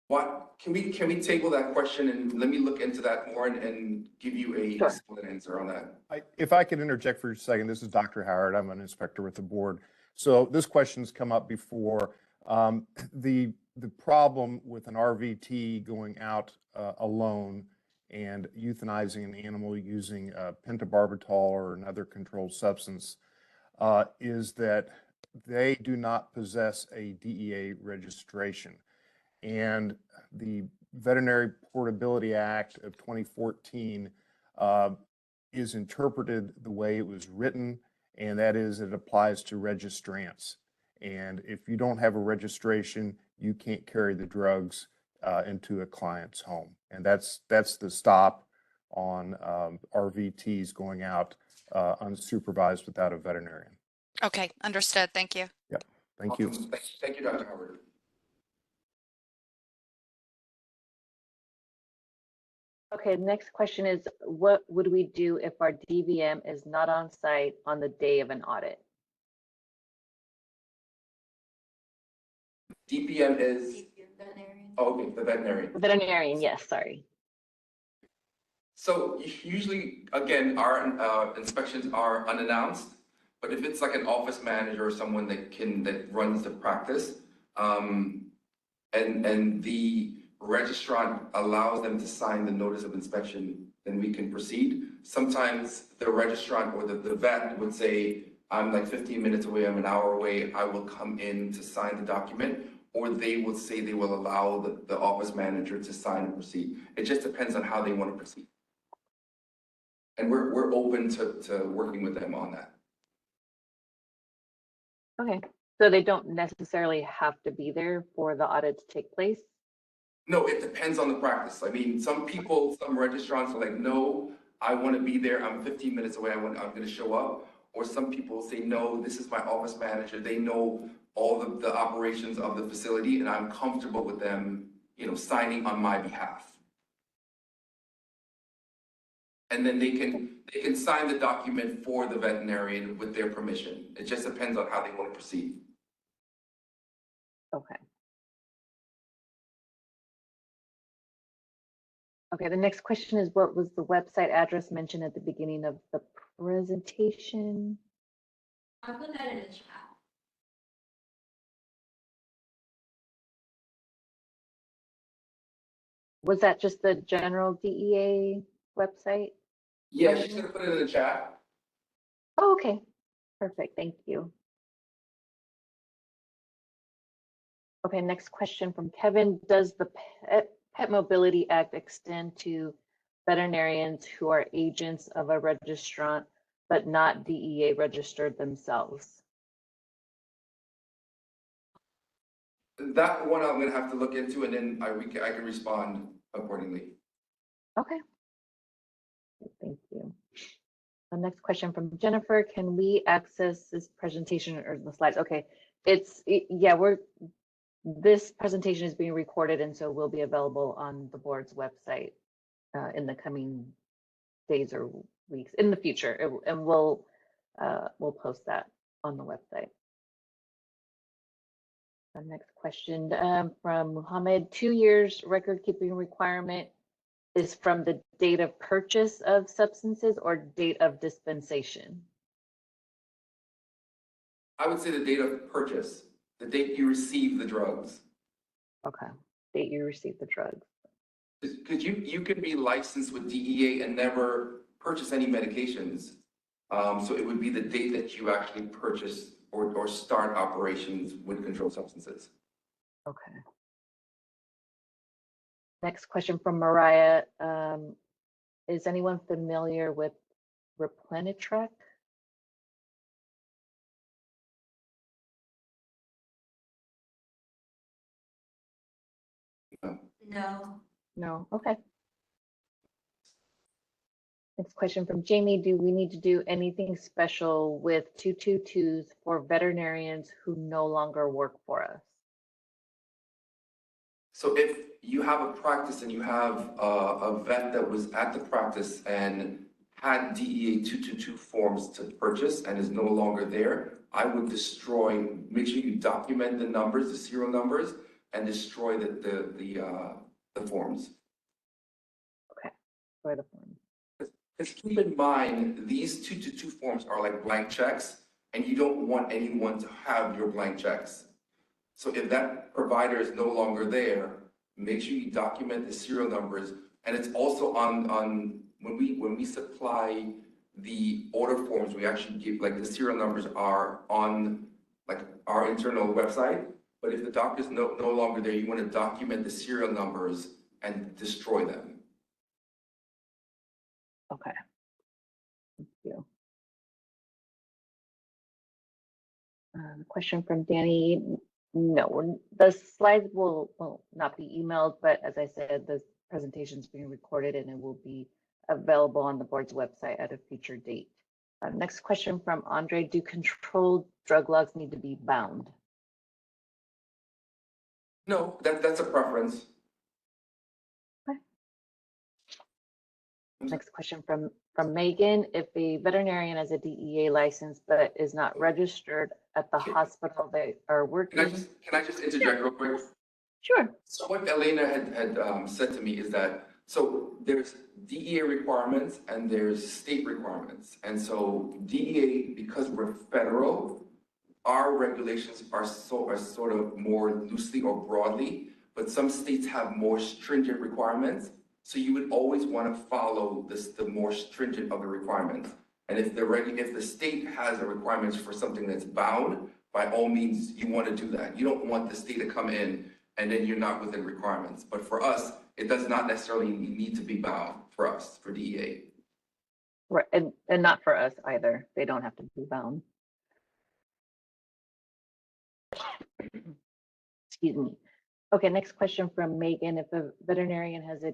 What can we table that question and let me look into that more and give you a Sure. split answer on that? If I could interject for a second, this is Dr. Howard. I'm an inspector with the board. So this question's come up before. The problem with an RVT going out alone and euthanizing an animal using pentobarbital or another controlled substance is that they do not possess a DEA registration. And the Veterinary Portability Act of 2014 is interpreted the way it was written, and that is it applies to registrants. And if you don't have a registration, you can't carry the drugs into a client's home. And that's the stop on RVTs going out unsupervised without a veterinarian. Okay, understood. Thank you. Yep. Thank you. Awesome. Thank you, Dr. Howard. Okay, the next question is, what would we do if our DVM is not on site on the day of an audit? DPM is, Veterinarian. oh, okay, the veterinarian. Veterinarian, yes, sorry. So usually, again, our inspections are unannounced, but if it's like an office manager or someone that runs the practice, and the registrant allows them to sign the notice of inspection, then we can proceed. Sometimes the registrant or the vet would say, I'm like 15 minutes away, I'm an hour away, I will come in to sign the document. Or they will say they will allow the office manager to sign and proceed. It just depends on how they want to proceed. And we're open to working with them on that. Okay, so they don't necessarily have to be there for the audit to take place? No, it depends on the practice. I mean, some registrants are like, no, I want to be there. I'm 15 minutes away. I'm going to show up. Or some people say, no, this is my office manager. They know all the operations of the facility, and I'm comfortable with them, signing on my behalf. And then they can sign the document for the veterinarian with their permission. It just depends on how they want to proceed. Okay. Okay, the next question is, what was the website address mentioned at the beginning of the presentation? I'll put that in the chat. Was that just the general DEA website? Yeah, she's gonna put it in the chat. Oh, okay, perfect, thank you. Okay, next question from Kevin. Does the Pet Mobility Act extend to veterinarians who are agents of a registrant but not DEA registered themselves? That one I'm gonna have to look into, and then I can respond accordingly. Okay. Thank you. The next question from Jennifer, can we access this presentation or the slides? Okay, yeah, this presentation is being recorded and so will be available on the board's website in the coming days or weeks in the future, and we'll post that on the website. The next question from Muhammad, 2 years record keeping requirement is from the date of purchase of substances or date of dispensation? I would say the date of purchase, the date you receive the drugs. Okay, date you receive the drugs. Because you could be licensed with DEA and never purchase any medications. So it would be the date that you actually purchase or start operations with controlled substances. Okay. Next question from Mariah. Is anyone familiar with Replenitrack? No. No, okay. Next question from Jamie. Do we need to do anything special with 222s for veterinarians who no longer work for us? So if you have a practice and you have a vet that was at the practice and had DEA 222 forms to purchase and is no longer there, I would make sure you document the numbers, the serial numbers, and destroy the forms. Okay, for the forms. Because keep in mind, these 222 forms are like blank checks, and you don't want anyone to have your blank checks. So if that provider is no longer there, make sure you document the serial numbers. And it's also on when we supply the order forms, we actually give, like, the serial numbers are on like our internal website. But if the doctor's no longer there, you want to document the serial numbers and destroy them. Okay. Thank you. Question from Danny. No, the slides will not be emailed, but as I said, the presentation is being recorded and it will be available on the board's website at a future date. Next question from Andre. Do controlled drug logs need to be bound? No, that's a preference. Okay. Next question from Megan. If a veterinarian has a DEA license but is not registered at the hospital they are working. Can I just interject real quick? Sure. So what Elena had said to me is that, so there's DEA requirements and there's state requirements. And so DEA, because we're federal, our regulations are sort of more loosely or broadly, but some states have more stringent requirements. So you would always want to follow the more stringent of the requirements. And if the state has a requirements for something that's bound, by all means, you want to do that. You don't want the state to come in and then you're not within requirements. But for us, it does not necessarily need to be bound for us, for DEA. Right, and not for us either. They don't have to be bound. Excuse me. Okay, next question from Megan. If a veterinarian has a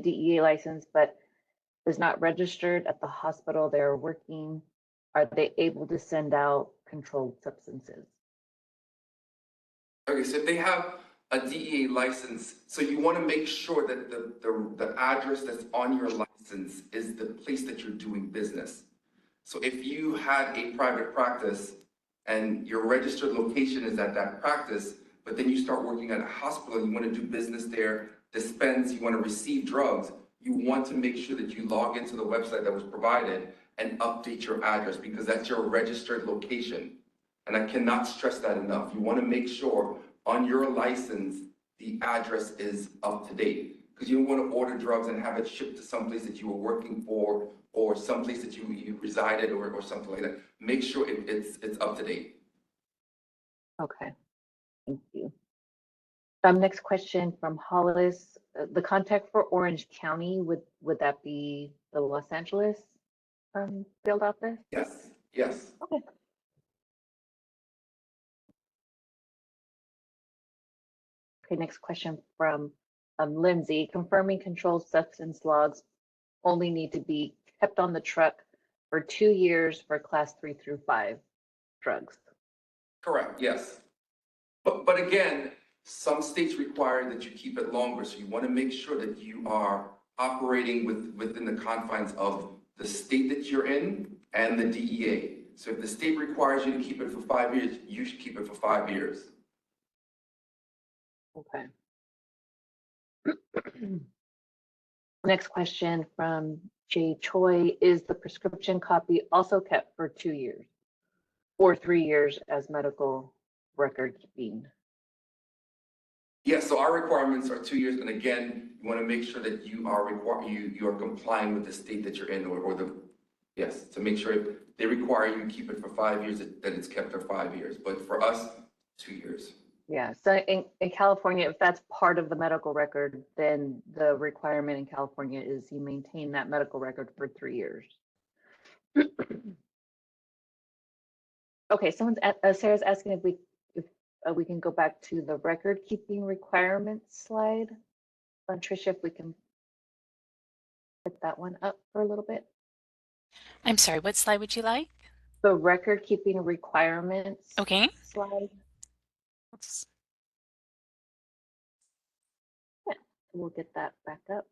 DEA license, but is not registered at the hospital they're working, are they able to send out controlled substances? Okay, so if they have a DEA license, so you want to make sure that the address that's on your license is the place that you're doing business. So if you had a private practice and your registered location is at that practice, but then you start working at a hospital, you want to do business there, dispense, you want to receive drugs, you want to make sure that you log into the website that was provided and update your address because that's your registered location. And I cannot stress that enough. You want to make sure on your license, the address is up to date because you don't want to order drugs and have it shipped to someplace that you were working for or someplace that you resided or something like that. Make sure it's up to date. Okay, thank you. Next question from Hollis. The contact for Orange County, would that be the Los Angeles field office? Yes, yes. Okay. Okay, next question from Lindsay. Confirming controlled substance logs only need to be kept on the truck for 2 years for class 3 through 5 drugs. Correct, yes. But again, some states require that you keep it longer, so you want to make sure that you are operating within the confines of the state that you're in and the DEA. So if the state requires you to keep it for 5 years, you should keep it for 5 years. Okay. Next question from Jay Choi. Is the prescription copy also kept for 2 years or 3 years as medical record keeping? Yes, so our requirements are 2 years, and again, you want to make sure that you are you are complying with the state that you're in, or the, yes, to make sure if they require you keep it for 5 years, that it's kept for 5 years. But for us, 2 years. Yeah, so in California, if that's part of the medical record, then the requirement in California is you maintain that medical record for 3 years. Okay, Sarah's asking if we can go back to the record keeping requirements slide. Tricia, if we can put that one up for a little bit. I'm sorry, what slide would you like? The record keeping requirements Okay. slide. Oops. Yeah, we'll get that back up.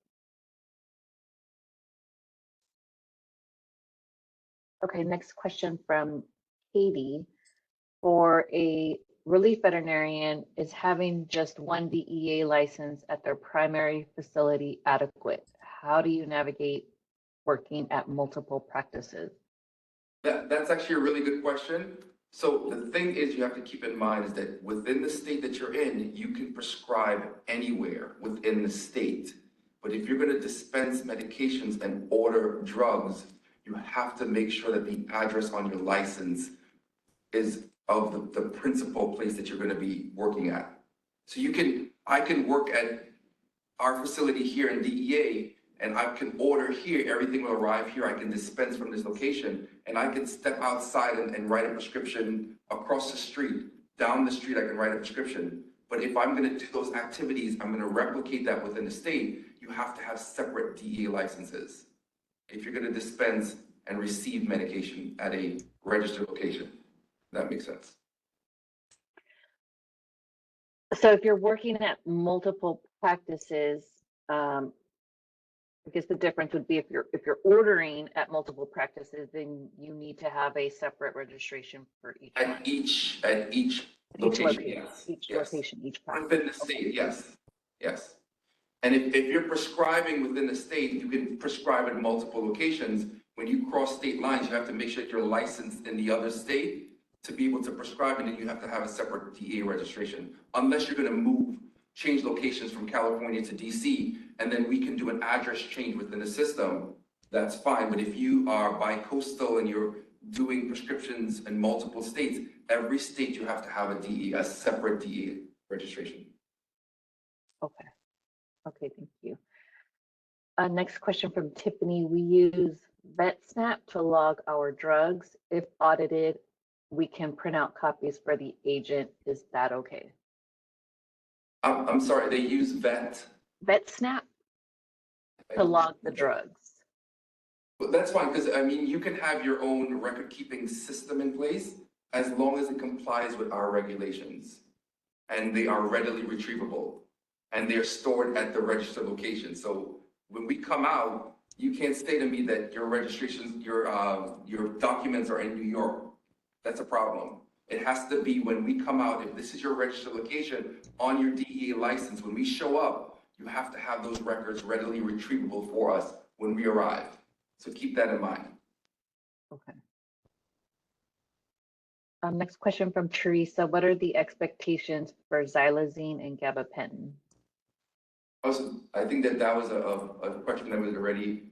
Okay, next question from Katie. For a relief veterinarian, is having just one DEA license at their primary facility adequate? How do you navigate working at multiple practices? That's actually a really good question. So the thing is, you have to keep in mind is that within the state that you're in, you can prescribe anywhere within the state. But if you're going to dispense medications and order drugs, you have to make sure that the address on your license is of the principal place that you're going to be working at. So I can work at our facility here in DEA, and I can order here, everything will arrive here, I can dispense from this location, and I can step outside and write a prescription across the street, down the street, I can write a prescription. But if I'm gonna do those activities, I'm gonna replicate that within the state, you have to have separate DEA licenses if you're gonna dispense and receive medication at a registered location. That makes sense. So if you're working at multiple practices, I guess the difference would be if you're ordering at multiple practices, then you need to have a separate registration for each one. At each location, yes. Each yes. location, each practice. Within the state, yes, yes. And if you're prescribing within the state, you can prescribe at multiple locations. When you cross state lines, you have to make sure that you're licensed in the other state to be able to prescribe, and then you have to have a separate DEA registration. Unless you're gonna change locations from California to DC, and then we can do an address change within the system, that's fine. But if you are bi-coastal and you're doing prescriptions in multiple states, every state you have to have a separate DEA registration. Okay. Okay, thank you. Next question from Tiffany. We use VetSnap to log our drugs. If audited, we can print out copies for the agent. Is that okay? I'm sorry, they use VetSnap to log the drugs. But that's fine, because I mean, you can have your own record keeping system in place as long as it complies with our regulations and they are readily retrievable and they're stored at the registered location. So when we come out, you can't say to me that your registrations, your documents are in New York. That's a problem. It has to be when we come out, if this is your registered location on your DEA license, when we show up, you have to have those records readily retrievable for us when we arrive. So keep that in mind. Okay. Next question from Teresa. What are the expectations for xylazine and gabapentin? Also, I think that was a question that was already,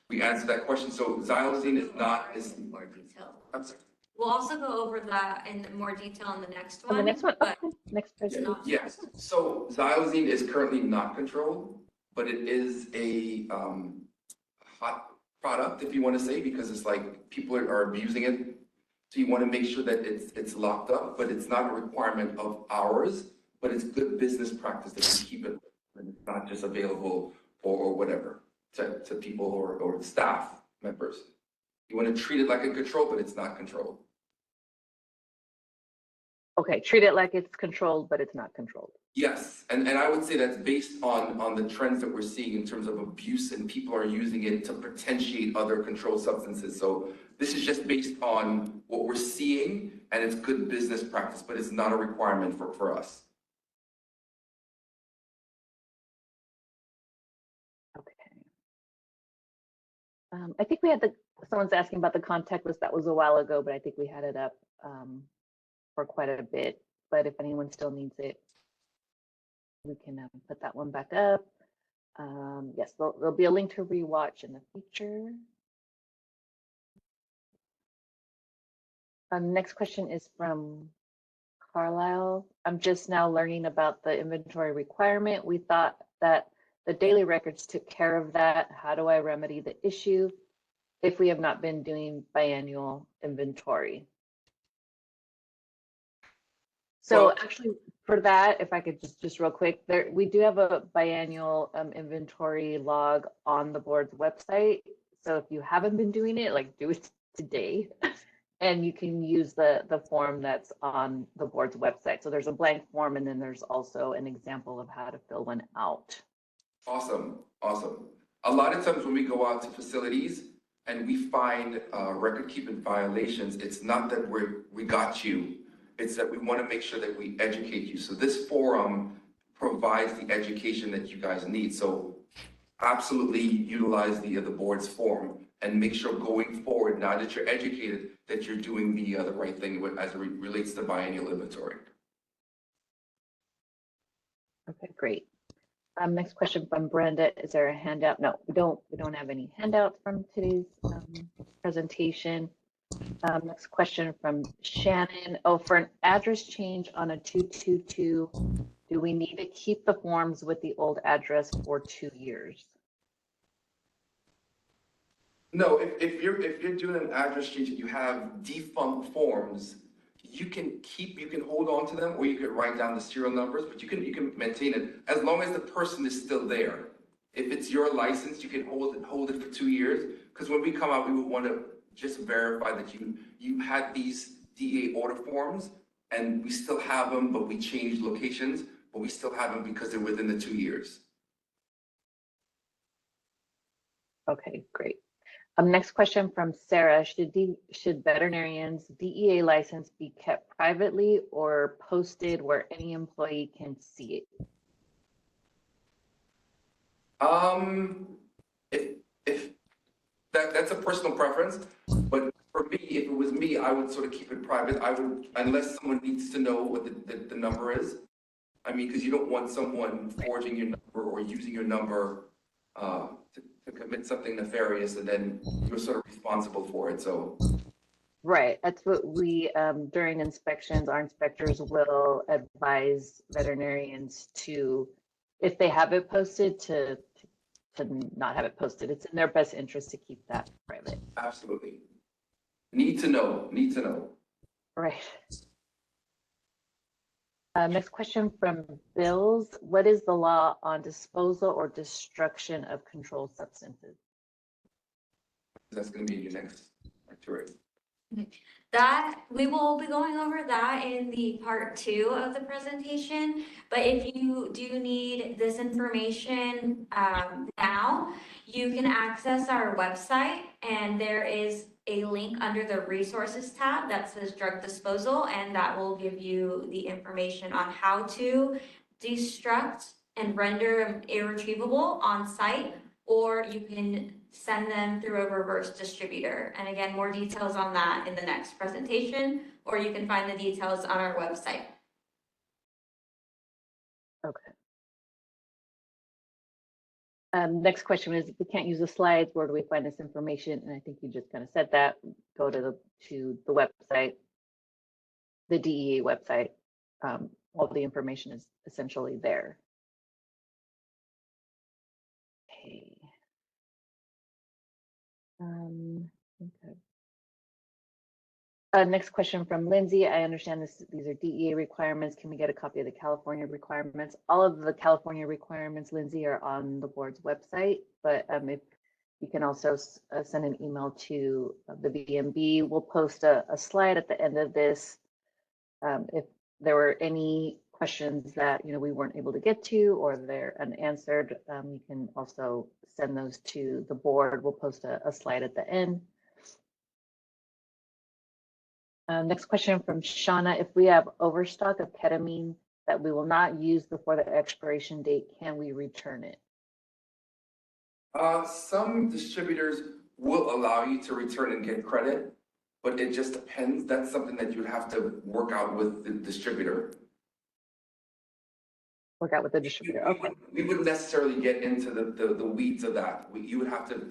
we answered that question. So xylazine is not, More detail. I'm sorry. We'll also go over that in more detail in the next one. The next one, but okay. Next person. Yes, so xylazine is currently not controlled, but it is a hot product, if you want to say, because it's like people are abusing it. So you want to make sure that it's locked up, but it's not a requirement of ours. but it's good business practice that you keep it and it's not just available or whatever to people or staff members. You want to treat it like a control, but it's not controlled. Okay, treat it like it's controlled, but it's not controlled. Yes, and I would say that's based on the trends that we're seeing in terms of abuse and people are using it to potentiate other controlled substances. So this is just based on what we're seeing and it's good business practice, but it's not a requirement for us. Okay. I think we had someone's asking about the contact list. That was a while ago, but I think we had it up for quite a bit. But if anyone still needs it, we can put that one back up. Yes, there'll be a link to rewatch in the future. Next question is from Carlisle. I'm just now learning about the inventory requirement. We thought that the daily records took care of that. How do I remedy the issue if we have not been doing biannual inventory? So Well, actually for that, if I could just real quick, we do have a biannual inventory log on the board's website. So if you haven't been doing it, like do it today. And you can use the form that's on the board's website. So there's a blank form and then there's also an example of how to fill one out. awesome, awesome. A lot of times when we go out to facilities and we find record keeping violations, it's not that we got you. It's that we want to make sure that we educate you. So this forum provides the education that you guys need. So absolutely utilize the board's form and make sure going forward, now that you're educated, that you're doing the right thing as it relates to biennial inventory. Okay, great. Next question from Brenda. Is there a handout? No, we don't have any handouts from today's presentation. Next question from Shannon. Oh, for an address change on a 222, do we need to keep the forms with the old address for 2 years? No, if you're doing an address change and you have defunct forms, you can hold on to them, or you can write down the serial numbers, but you can maintain it as long as the person is still there. If it's your license, you can hold it for 2 years, because when we come out, we would want to just verify that you had these DA order forms and we still have them, but we changed locations, but we still have them because they're within the 2 years. Okay, great. Next question from Sarah. Should veterinarians' DEA license be kept privately or posted where any employee can see it? If that's a personal preference, but for me, if it was me, I would sort of keep it private. I would, unless someone needs to know what the number is. I mean, because you don't want someone forging your number or using your number to commit something nefarious, and then you're sort of responsible for it. So, Right, that's what we, during inspections, our inspectors will advise veterinarians to, if they have it posted, to not have it posted. It's in their best interest to keep that private. absolutely. Need to know, need to know. Right. Next question from Bills. What is the law on disposal or destruction of controlled substances? That's going to be your next lecture. That we will be going over that in the part 2 of the presentation. But if you do need this information now, you can access our website, and there is a link under the resources tab that says drug disposal, and that will give you the information on how to destruct and render irretrievable on site, or you can send them through a reverse distributor. And again, more details on that in the next presentation, or you can find the details on our website. Okay. Next question is, if we can't use the slides, where do we find this information? And I think you just kind of said that. Go to the website, the DEA website. All the information is essentially there. Okay. Okay. Next question from Lindsay. I understand these are DEA requirements. Can we get a copy of the California requirements? All of the California requirements, Lindsay, are on the board's website, but if you can also send an email to the VMB. We'll post a slide at the end of this. If there were any questions that we weren't able to get to or they're unanswered, you can also send those to the board. We'll post a slide at the end. Next question from Shauna. If we have overstock of ketamine that we will not use before the expiration date, can we return it? Some distributors will allow you to return and get credit, but it just depends. That's something that you'd have to work out with the distributor. Work out with the distributor. Okay. We wouldn't necessarily get into the weeds of that. You would have to,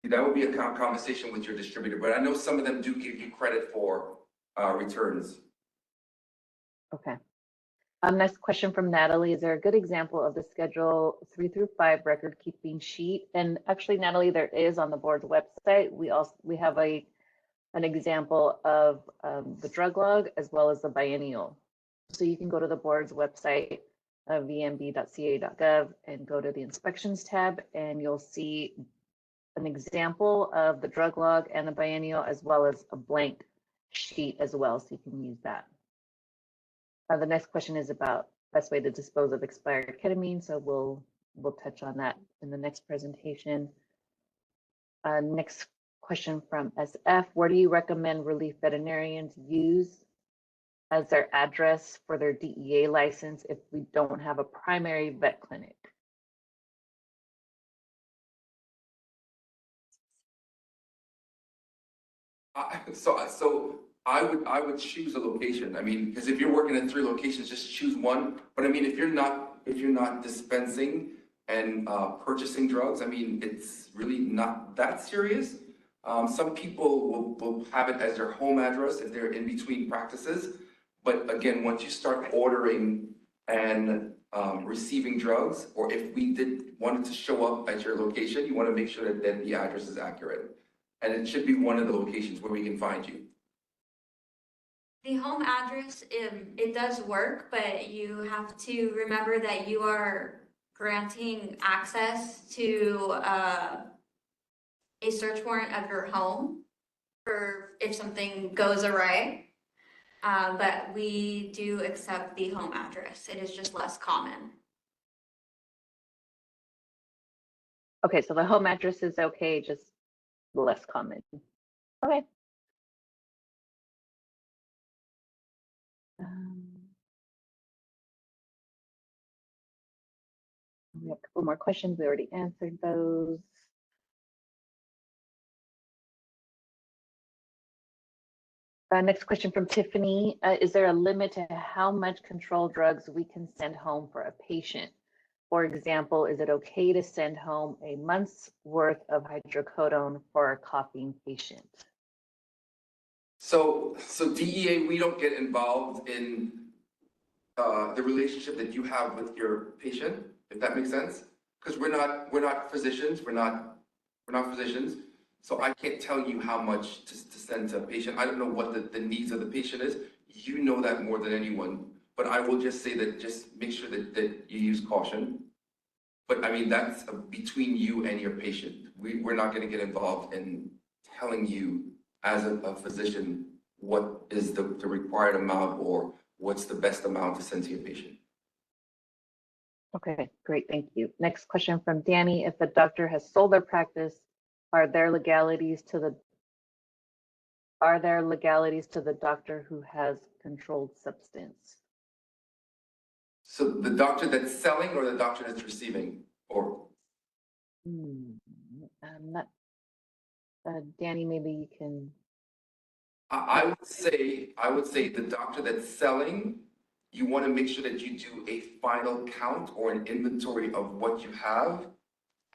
that would be a conversation with your distributor, but I know some of them do give you credit for returns. Okay. Next question from Natalie. Is there a good example of the schedule 3 through 5 record keeping sheet? And actually, Natalie, there is on the board's website. We have an example of the drug log as well as the biennial. So you can go to the board's website, vmb.ca.gov, and go to the inspections tab, and you'll see an example of the drug log and the biennial, as well as a blank sheet as well, so you can use that. The next question is about best way to dispose of expired ketamine, so we'll touch on that in the next presentation. Next question from SF. Where do you recommend relief veterinarians use as their address for their DEA license if we don't have a primary vet clinic? So I would choose a location. I mean, because if you're working in 3 locations, just choose one. But I mean, if you're not dispensing and purchasing drugs, I mean, it's really not that serious. Some people will have it as their home address if they're in between practices. But again, once you start ordering and receiving drugs, or if we wanted to show up at your location, you want to make sure that the address is accurate. And it should be one of the locations where we can find you. The home address, it does work, but you have to remember that you are granting access to a search warrant of your home for if something goes awry. But we do accept the home address. It is just less common. Okay, so the home address is okay, just less common. Okay. We have a couple more questions. We already answered those. Next question from Tiffany. Is there a limit to how much controlled drugs we can send home for a patient? For example, is it okay to send home a month's worth of hydrocodone for a coughing patient? So DEA, we don't get involved in the relationship that you have with your patient, if that makes sense, because we're not physicians. We're not physicians. So I can't tell you how much to send to a patient. I don't know what the needs of the patient is. You know that more than anyone. But I will just say that just make sure that you use caution. But I mean, that's between you and your patient. We're not going to get involved in telling you as a physician what is the required amount or what's the best amount to send to your patient. Okay, great, thank you. Next question from Danny. If a doctor has sold their practice, are there legalities to the doctor who has controlled substance? So the doctor that's selling or the doctor that's receiving, or? Danny, maybe you can. I would say the doctor that's selling, you want to make sure that you do a final count or an inventory of what you have.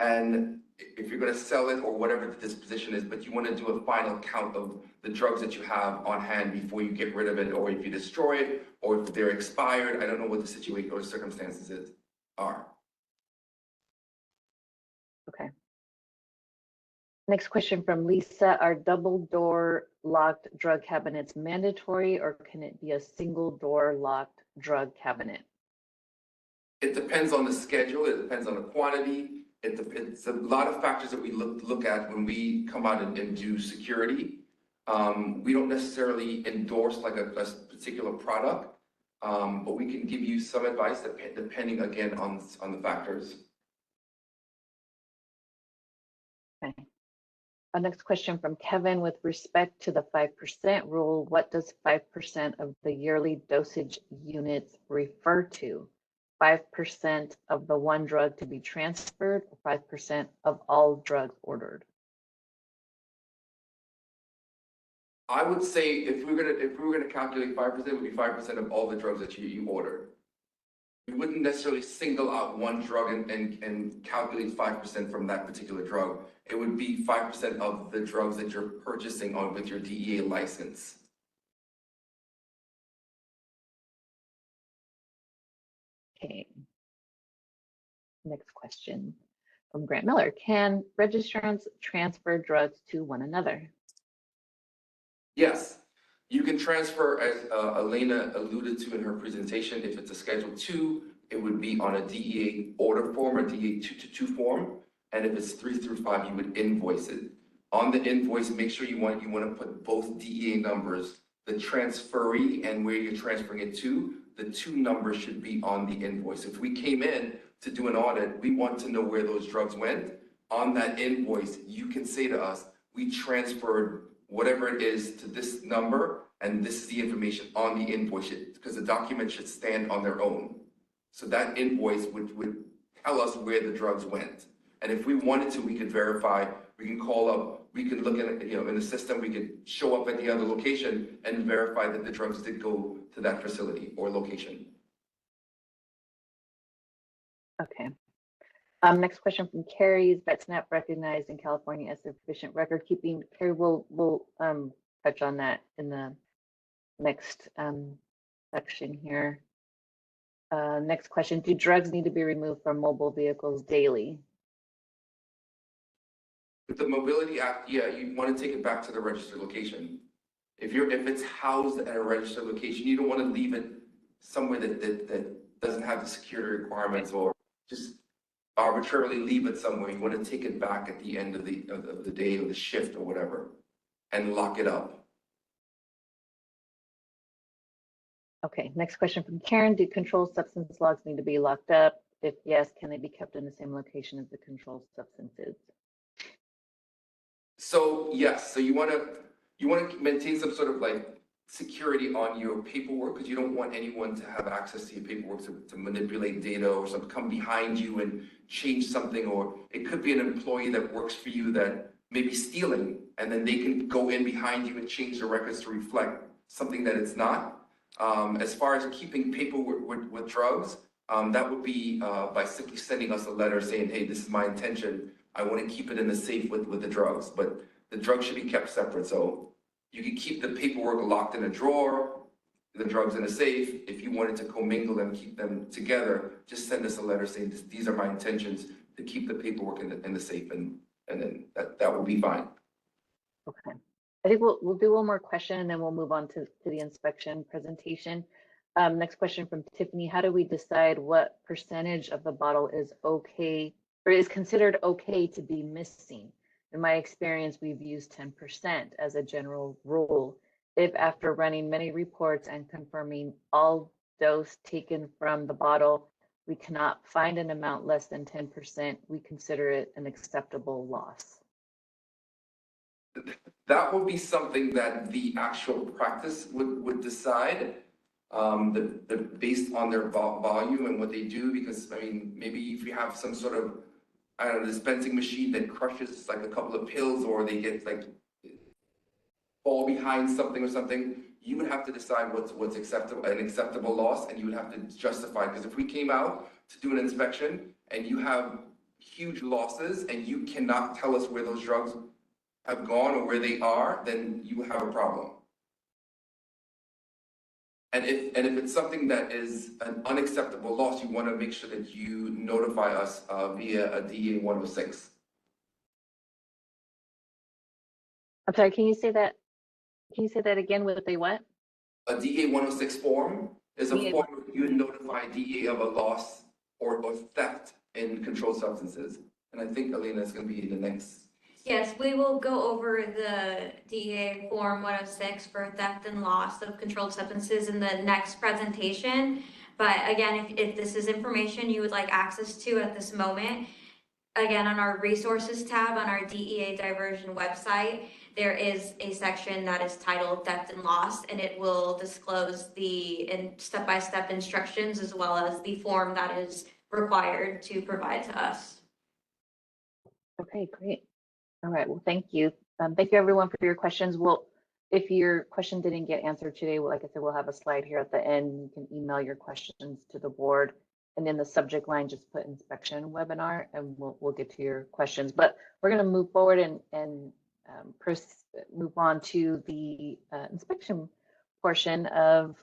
And if you're going to sell it or whatever the disposition is, but you want to do a final count of the drugs that you have on hand before you get rid of it, or if you destroy it, or if they're expired. I don't know what the situation or circumstances are. Okay. Next question from Lisa. Are double door locked drug cabinets mandatory, or can it be a single door locked drug cabinet? It depends on the schedule, it depends on the quantity, it's a lot of factors that we look at when we come out and do security. We don't necessarily endorse like a particular product, but we can give you some advice depending again on the factors. Okay. Our next question from Kevin, with respect to the 5% rule, what does 5% of the yearly dosage units refer to? 5% of the one drug to be transferred, or 5% of all drugs ordered? I would say if we were gonna calculate 5%, it would be 5% of all the drugs that you ordered. We wouldn't necessarily single out one drug and calculate 5% from that particular drug. It would be 5% of the drugs that you're purchasing on with your DEA license. Okay. Next question from Grant Miller. Can registrants transfer drugs to one another? Yes, you can transfer, as Elena alluded to in her presentation. If it's a Schedule 2, it would be on a DEA order form or DEA 222 form. And if it's 3 through 5, you would invoice it. On the invoice, make sure you want to put both DEA numbers, the transferee and where you're transferring it to. The two numbers should be on the invoice. If we came in to do an audit, we want to know where those drugs went. On that invoice, you can say to us, we transferred whatever it is to this number, and this is the information on the invoice, because the document should stand on their own. So that invoice would tell us where the drugs went. And if we wanted to, we could verify, we can call up, we can look at it, in the system, we could show up at the other location and verify that the drugs did go to that facility or location. Okay. Next question from Carrie. Is VetSnap recognized in California as sufficient record keeping? Carrie, we'll touch on that in the next section here. Next question, do drugs need to be removed from mobile vehicles daily? With the Mobility Act, yeah, you want to take it back to the registered location. If it's housed at a registered location, you don't want to leave it somewhere that doesn't have the security requirements, or just arbitrarily leave it somewhere. You want to take it back at the end of the day or the shift or whatever, and lock it up. Okay, next question from Karen. Do controlled substance logs need to be locked up? If yes, can they be kept in the same location as the controlled substances? So yes, so you want to maintain some sort of like security on your paperwork, because you don't want anyone to have access to your paperwork to manipulate data or something, come behind you and change something. Or it could be an employee that works for you that may be stealing, and then they can go in behind you and change the records to reflect something that it's not. As far as keeping paperwork with drugs, that would be by simply sending us a letter saying, hey, this is my intention. I want to keep it in the safe with the drugs, but the drugs should be kept separate. So you can keep the paperwork locked in a drawer, the drugs in a safe. If you wanted to commingle them, keep them together, just send us a letter saying these are my intentions to keep the paperwork in the safe, and then that will be fine. Okay. I think we'll do one more question and then we'll move on to the inspection presentation. Next question from Tiffany. How do we decide what percentage of the bottle is okay or is considered okay to be missing? In my experience, we've used 10% as a general rule. If after running many reports and confirming all dose taken from the bottle, we cannot find an amount less than 10%, we consider it an acceptable loss. That would be something that the actual practice would decide, based on their volume and what they do. Because I mean, maybe if you have some sort of, I don't know, dispensing machine that crushes like a couple of pills, or they get like fall behind something or something, you would have to decide what's acceptable, an acceptable loss, and you would have to justify. Because if we came out to do an inspection and you have huge losses and you cannot tell us where those drugs have gone or where they are, then you have a problem. And if it's something that is an unacceptable loss, you want to make sure that you notify us via a DA 106. I'm sorry, can you say that? Can you say that again with the what? A DA 106 form is a DA form where you notify DEA of a loss or theft in controlled substances. And I think Elena is going to be the next. Yes, we will go over the DEA Form 106 for theft and loss of controlled substances in the next presentation. But again, if this is information you would like access to at this moment, again, on our resources tab on our DEA diversion website, there is a section that is titled theft and loss, and it will disclose the step-by-step instructions as well as the form that is required to provide to us. Okay, great. All right, well, thank you. Thank you everyone for your questions. If your question didn't get answered today, well, like I said, we'll have a slide here at the end. You can email your questions to the board. And in the subject line, just put inspection webinar and we'll get to your questions. But we're gonna move forward and move on to the inspection portion of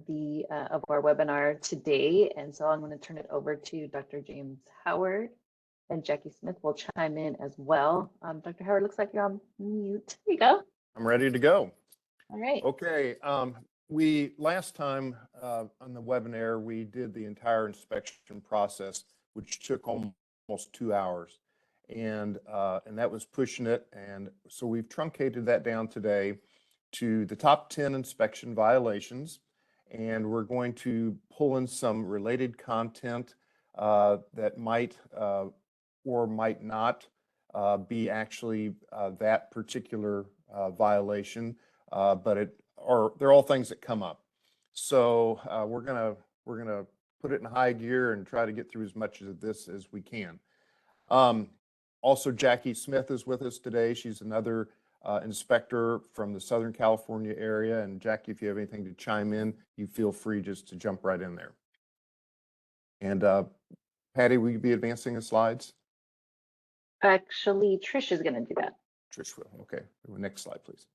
our webinar today. And so I'm gonna turn it over to Dr. James Howard. And Jackie Smith will chime in as well. Dr. Howard, looks like you're on mute. There you go. I'm ready to go. All right. Okay, we last time on the webinar, we did the entire inspection process, which took almost 2 hours. And that was pushing it. And so we've truncated that down today to the top 10 inspection violations. And we're going to pull in some related content that might or might not be actually that particular violation, but they're all things that come up. So we're gonna put it in high gear and try to get through as much of this as we can. Also, Jackie Smith is with us today. She's another inspector from the Southern California area. And Jackie, if you have anything to chime in, you feel free just to jump right in there. And Patty, will you be advancing the slides? Actually, Trish is going to do that. Trish will. Okay. Next slide, please.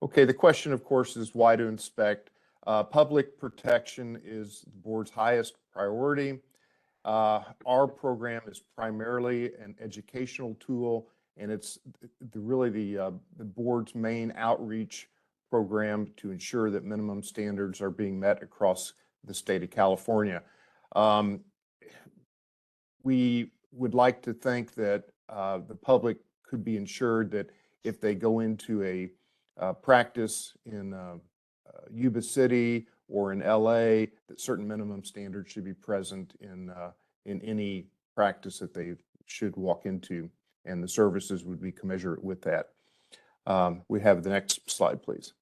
Okay. The question, of course, is why to inspect. Public protection is the board's highest priority. Our program is primarily an educational tool, and it's really the board's main outreach program to ensure that minimum standards are being met across the state of California. We would like to think that the public could be ensured that if they go into a practice in Yuba City or in LA, that certain minimum standards should be present in any practice that they should walk into, and the services would be commensurate with that. We have the next slide, please.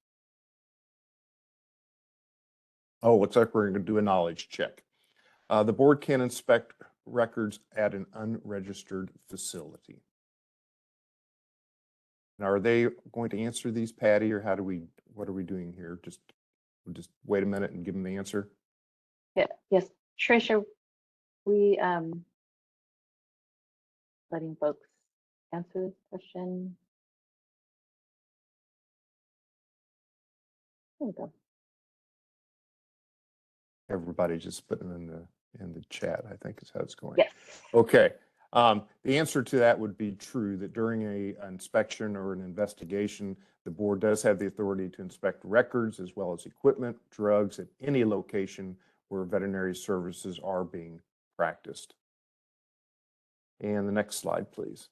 Oh, looks like we're going to do a knowledge check. The board can inspect records at an unregistered facility. Now, are they going to answer these, Patty, or what are we doing here? We'll just wait a minute and give them the answer. Yeah, yes, Trish, are we letting folks answer this question? There we go. Everybody just put them in the chat, I think is how it's going. Yes. Okay. The answer to that would be true, that during an inspection or an investigation, the board does have the authority to inspect records as well as equipment, drugs at any location where veterinary services are being practiced. And the next slide, please.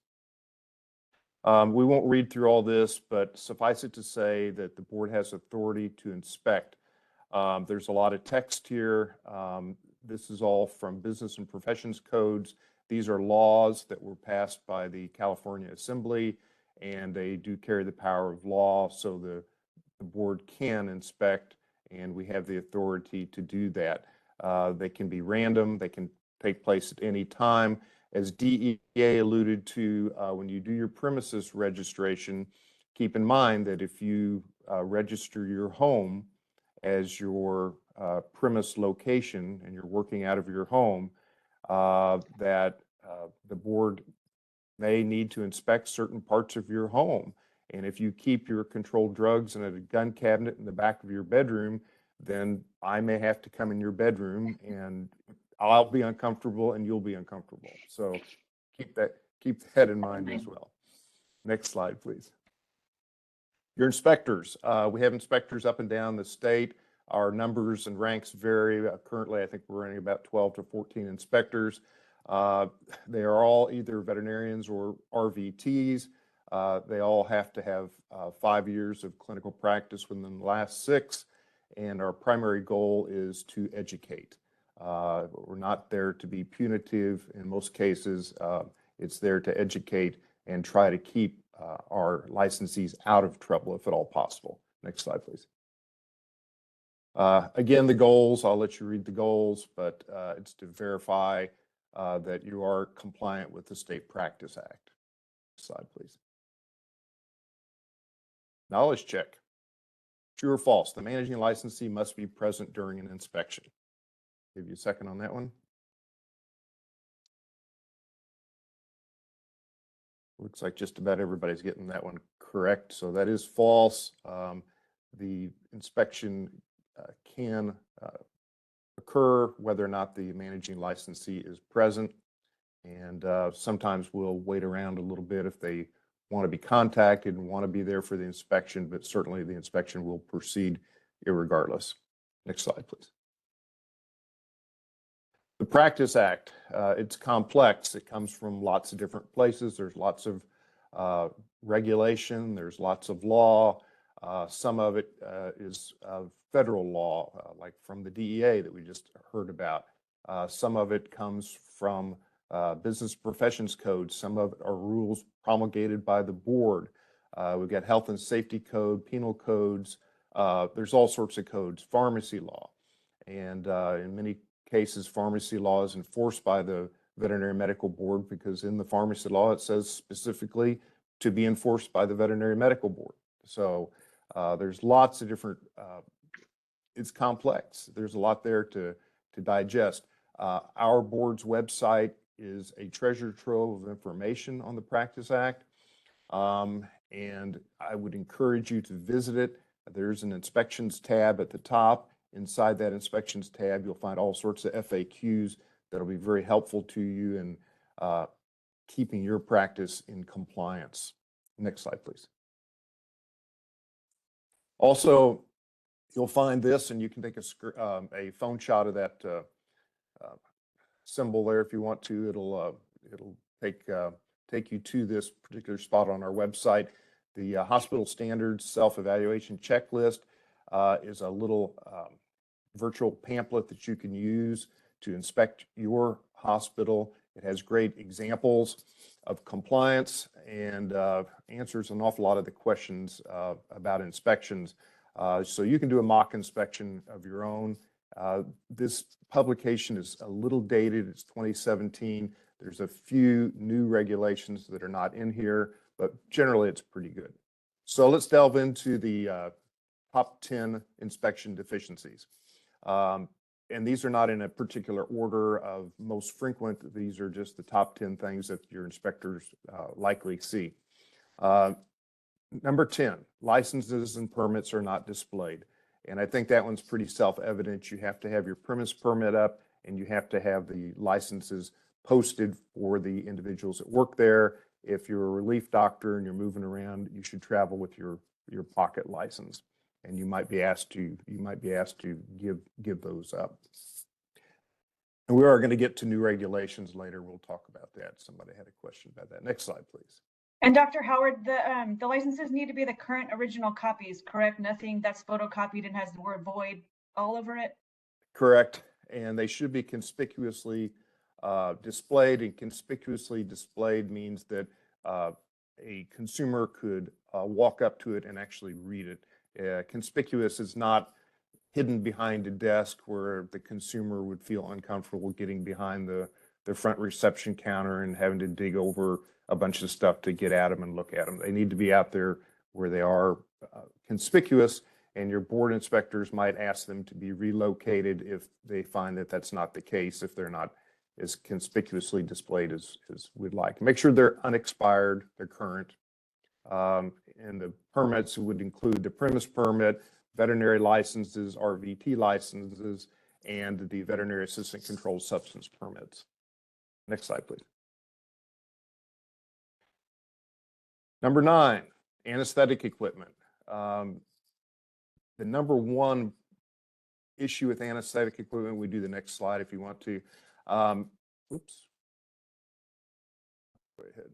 We won't read through all this, but suffice it to say that the board has authority to inspect. There's a lot of text here. This is all from business and professions codes. These are laws that were passed by the California Assembly, and they do carry the power of law, so the board can inspect, and we have the authority to do that. They can be random, they can take place at any time. As DEA alluded to, when you do your premises registration, keep in mind that if you register your home as your premise location and you're working out of your home, that the board may need to inspect certain parts of your home. And if you keep your controlled drugs in a gun cabinet in the back of your bedroom, then I may have to come in your bedroom and I'll be uncomfortable and you'll be uncomfortable. So keep that in mind as well. Next slide, please. Your inspectors, we have inspectors up and down the state. Our numbers and ranks vary. Currently, I think we're running about 12 to 14 inspectors. They are all either veterinarians or RVTs. They all have to have 5 years of clinical practice within the last 6, and our primary goal is to educate. We're not there to be punitive. In most cases, it's there to educate and try to keep our licensees out of trouble if at all possible. Next slide, please. Again, the goals, I'll let you read the goals, but it's to verify that you are compliant with the State Practice Act. Next slide, please. Knowledge check. True or false? The managing licensee must be present during an inspection. Give you a second on that one. Looks like just about everybody's getting that one correct. So that is false. The inspection can occur whether or not the managing licensee is present. And sometimes we'll wait around a little bit if they want to be contacted and want to be there for the inspection, but certainly the inspection will proceed irregardless. Next slide, please. The Practice Act, it's complex. It comes from lots of different places. There's lots of regulation. There's lots of law. Some of it is federal law, like from the DEA that we just heard about. Some of it comes from business professions codes. Some of it are rules promulgated by the board. We've got health and safety code, penal codes. There's all sorts of codes, pharmacy law. And in many cases, pharmacy law is enforced by the Veterinary Medical Board because in the pharmacy law, it says specifically to be enforced by the Veterinary Medical Board. So there's lots of different, it's complex. There's a lot there to digest. Our board's website is a treasure trove of information on the Practice Act. And I would encourage you to visit it. There's an inspections tab at the top. Inside that inspections tab, you'll find all sorts of FAQs that'll be very helpful to you in keeping your practice in compliance. Next slide, please. Also, you'll find this, and you can take a phone shot of that symbol there if you want to. It'll take you to this particular spot on our website. The hospital standards self-evaluation checklist is a little virtual pamphlet that you can use to inspect your hospital. It has great examples of compliance and answers an awful lot of the questions about inspections. So you can do a mock inspection of your own. This publication is a little dated. It's 2017. There's a few new regulations that are not in here, but generally it's pretty good. So let's delve into the top 10 inspection deficiencies. And these are not in a particular order of most frequent. These are just the top 10 things that your inspectors likely see. Number 10, licenses and permits are not displayed. And I think that one's pretty self-evident. You have to have your premise permit up and you have to have the licenses posted for the individuals that work there. If you're a relief doctor and you're moving around, you should travel with your pocket license. And you might be asked to give those up. And we are going to get to new regulations later. We'll talk about that. Somebody had a question about that. Next slide, please. And Dr. Howard, the licenses need to be the current original copies, correct? Nothing that's photocopied and has the word void all over it? Correct. And they should be conspicuously displayed. And conspicuously displayed means that a consumer could walk up to it and actually read it. Conspicuous is not hidden behind a desk where the consumer would feel uncomfortable getting behind the front reception counter and having to dig over a bunch of stuff to get at them and look at them. They need to be out there where they are conspicuous, and your board inspectors might ask them to be relocated if they find that that's not the case, if they're not as conspicuously displayed as we'd like. Make sure they're unexpired, they're current. And the permits would include the premise permit, veterinary licenses, RVT licenses, and the veterinary assistant controlled substance permits. Next slide, please. Number 9, anesthetic equipment. The number one issue with anesthetic equipment, we do the next slide if you want to. Oops. Go ahead.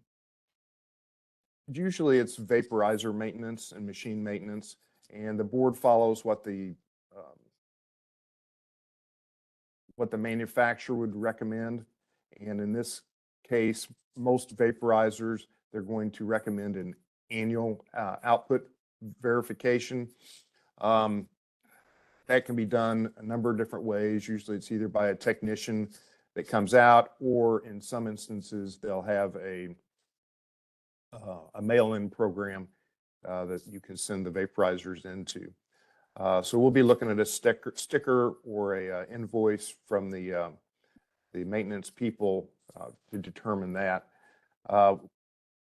Usually it's vaporizer maintenance and machine maintenance, and the board follows what the manufacturer would recommend. And in this case, most vaporizers, they're going to recommend an annual output verification. That can be done a number of different ways. Usually it's either by a technician that comes out, or in some instances, they'll have a mail-in program that you can send the vaporizers into. So we'll be looking at a sticker or a invoice from the maintenance people to determine that.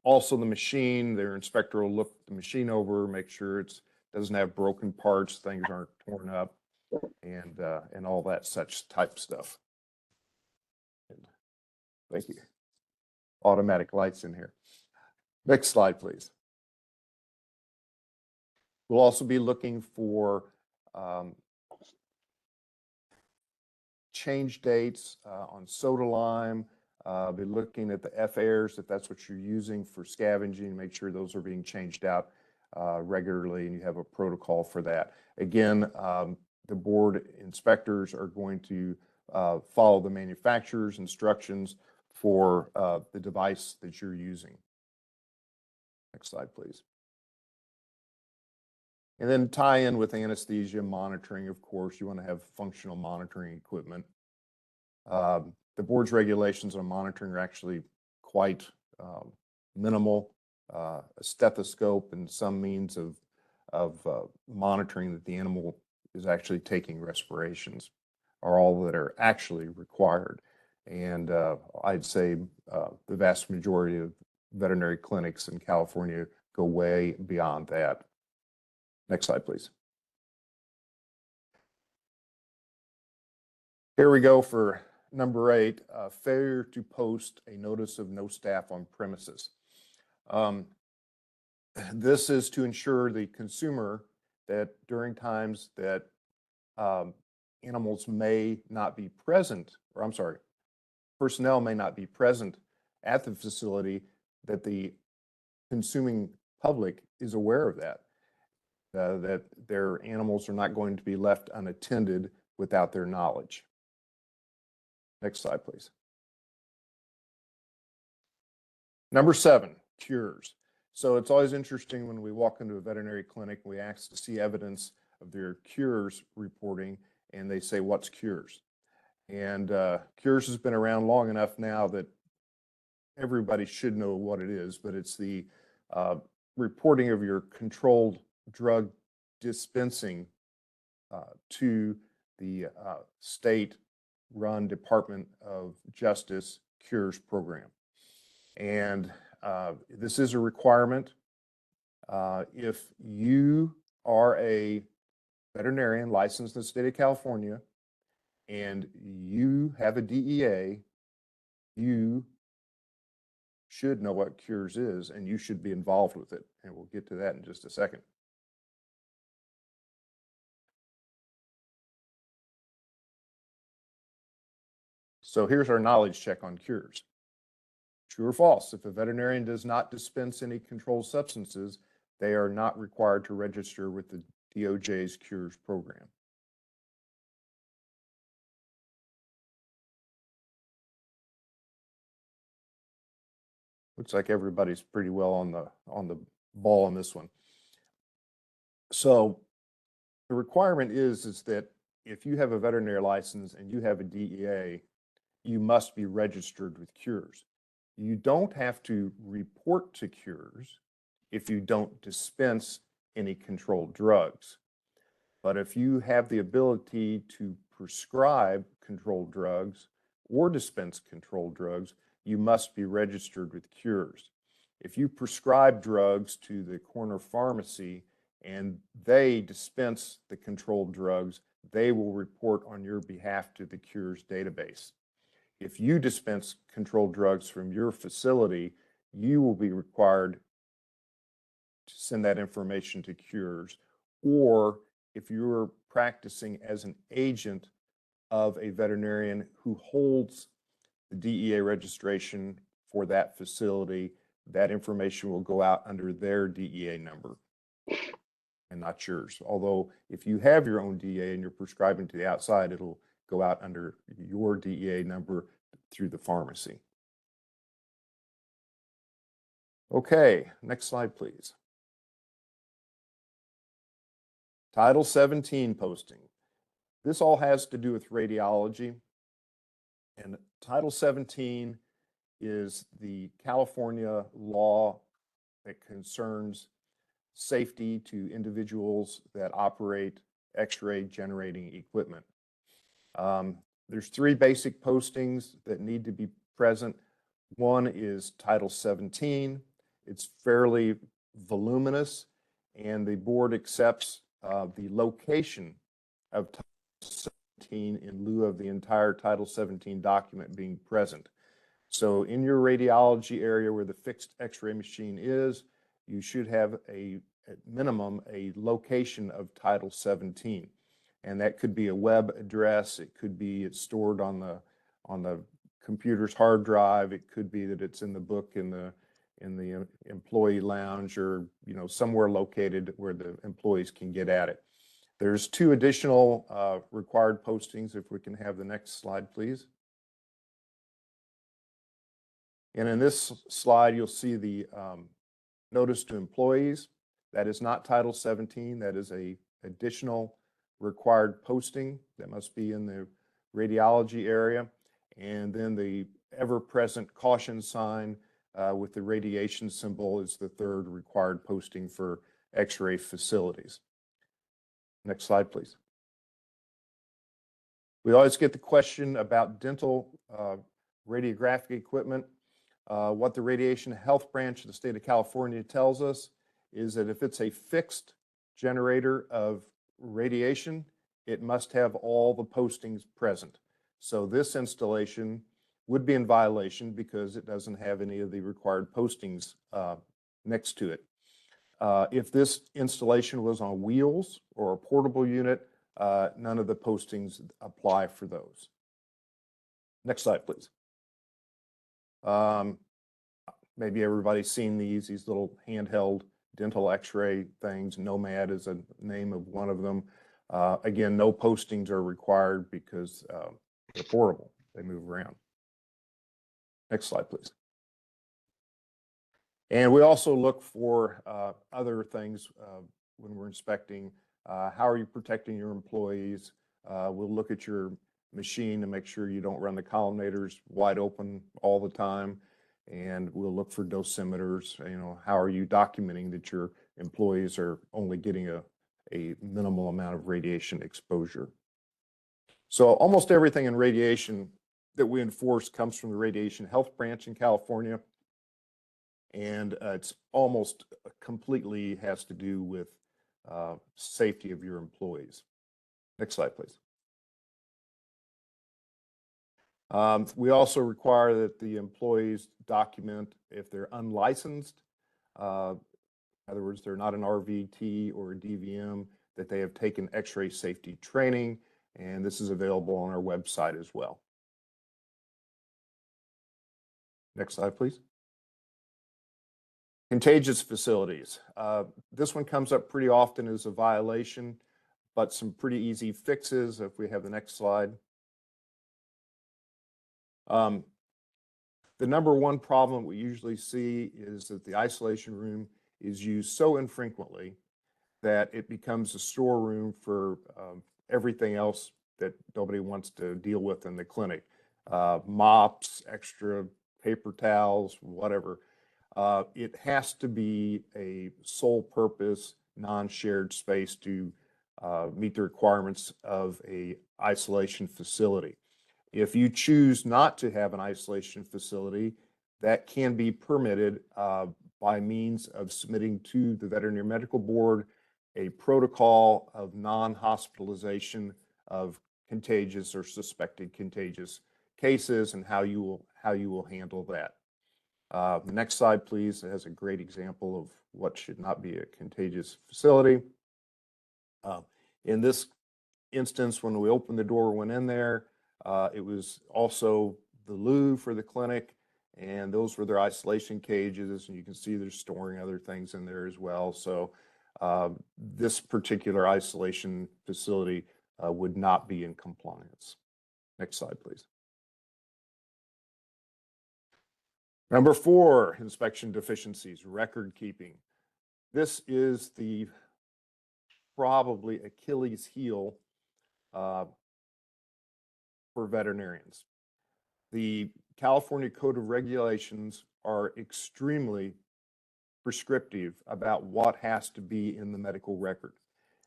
Also, the machine, their inspector will look the machine over, make sure it doesn't have broken parts, things aren't torn up, and all that such type stuff. Thank you. Automatic lights in here. Next slide, please. We'll also be looking for change dates on soda lime. Be looking at the F-airs, if that's what you're using for scavenging, make sure those are being changed out regularly, and you have a protocol for that. Again, the board inspectors are going to follow the manufacturer's instructions for the device that you're using. Next slide, please. And then tie in with anesthesia monitoring, of course, you want to have functional monitoring equipment. The board's regulations on monitoring are actually quite minimal. A stethoscope and some means of monitoring that the animal is actually taking respirations are all that are actually required. And I'd say the vast majority of veterinary clinics in California go way beyond that. Next slide, please. Here we go for number 8, failure to post a notice of no staff on premises. This is to ensure the consumer that during times that animals may not be present, or I'm sorry, personnel may not be present at the facility, that the consuming public is aware of that. That their animals are not going to be left unattended without their knowledge. Next slide, please. Number 7, cures. So it's always interesting when we walk into a veterinary clinic, we ask to see evidence of their cures reporting, and they say, what's cures? And cures has been around long enough now that everybody should know what it is, but it's the reporting of your controlled drug dispensing to the state-run Department of Justice Cures program. And this is a requirement. If you are a veterinarian licensed in the state of California and you have a DEA, you should know what cures is, and you should be involved with it. And we'll get to that in just a second. So here's our knowledge check on cures. True or false? If a veterinarian does not dispense any controlled substances, they are not required to register with the DOJ's cures program. Looks like everybody's pretty well on the ball on this one. So the requirement is that if you have a veterinary license and you have a DEA, you must be registered with Cures. You don't have to report to Cures if you don't dispense any controlled drugs. But if you have the ability to prescribe controlled drugs or dispense controlled drugs, you must be registered with Cures. If you prescribe drugs to the corner pharmacy and they dispense the controlled drugs, they will report on your behalf to the Cures database. If you dispense controlled drugs from your facility, you will be required send that information to cures, or if you're practicing as an agent of a veterinarian who holds the DEA registration for that facility, that information will go out under their DEA number and not yours. Although if you have your own DEA and you're prescribing to the outside, it'll go out under your DEA number through the pharmacy. Okay, next slide, please. Title 17 posting. This all has to do with radiology. And Title 17 is the California law that concerns safety to individuals that operate X-ray generating equipment. There's 3 basic postings that need to be present. One is Title 17. It's fairly voluminous, and the board accepts the location of Title 17 in lieu of the entire Title 17 document being present. So in your radiology area where the fixed X-ray machine is, you should have at minimum a location of Title 17. And that could be a web address. It could be it's stored on the computer's hard drive. It could be that it's in the book in the employee lounge, or somewhere located where the employees can get at it. There's 2 additional required postings. If we can have the next slide, please. And in this slide, you'll see the notice to employees. That is not Title 17. That is a additional required posting that must be in the radiology area. And then the ever-present caution sign with the radiation symbol is the 3rd required posting for X-ray facilities. Next slide, please. We always get the question about dental radiographic equipment. What the Radiation Health Branch of the state of California tells us is that if it's a fixed generator of radiation, it must have all the postings present. So this installation would be in violation because it doesn't have any of the required postings next to it. If this installation was on wheels or a portable unit, none of the postings apply for those. Next slide, please. Maybe everybody's seen these little handheld dental x-ray things. Nomad is a name of one of them. Again, no postings are required because they're portable. They move around. Next slide, please. And we also look for other things when we're inspecting. How are you protecting your employees? We'll look at your machine to make sure you don't run the collimators wide open all the time. And we'll look for dosimeters. How are you documenting that your employees are only getting a minimal amount of radiation exposure? So almost everything in radiation that we enforce comes from the Radiation Health Branch in California. And it's almost completely has to do with safety of your employees. Next slide, please. We also require that the employees document if they're unlicensed. In other words, they're not an RVT or a DVM, that they have taken X-ray safety training, and this is available on our website as well. Next slide, please. Contagious facilities. This one comes up pretty often as a violation, but some pretty easy fixes if we have the next slide. The number one problem we usually see is that the isolation room is used so infrequently that it becomes a storeroom for everything else that nobody wants to deal with in the clinic. Mops, extra paper towels, whatever. It has to be a sole purpose, non-shared space to meet the requirements of an isolation facility. If you choose not to have an isolation facility, that can be permitted by means of submitting to the Veterinary Medical Board a protocol of non-hospitalization of contagious or suspected contagious cases and how you will handle that. The next slide, please. It has a great example of what should not be a contagious facility. In this instance, when we opened the door, went in there, it was also the loo for the clinic, and those were their isolation cages, and you can see they're storing other things in there as well. So this particular isolation facility would not be in compliance. Next slide, please. Number 4, inspection deficiencies, record keeping. This is the probably Achilles heel for veterinarians. The California Code of Regulations are extremely prescriptive about what has to be in the medical record.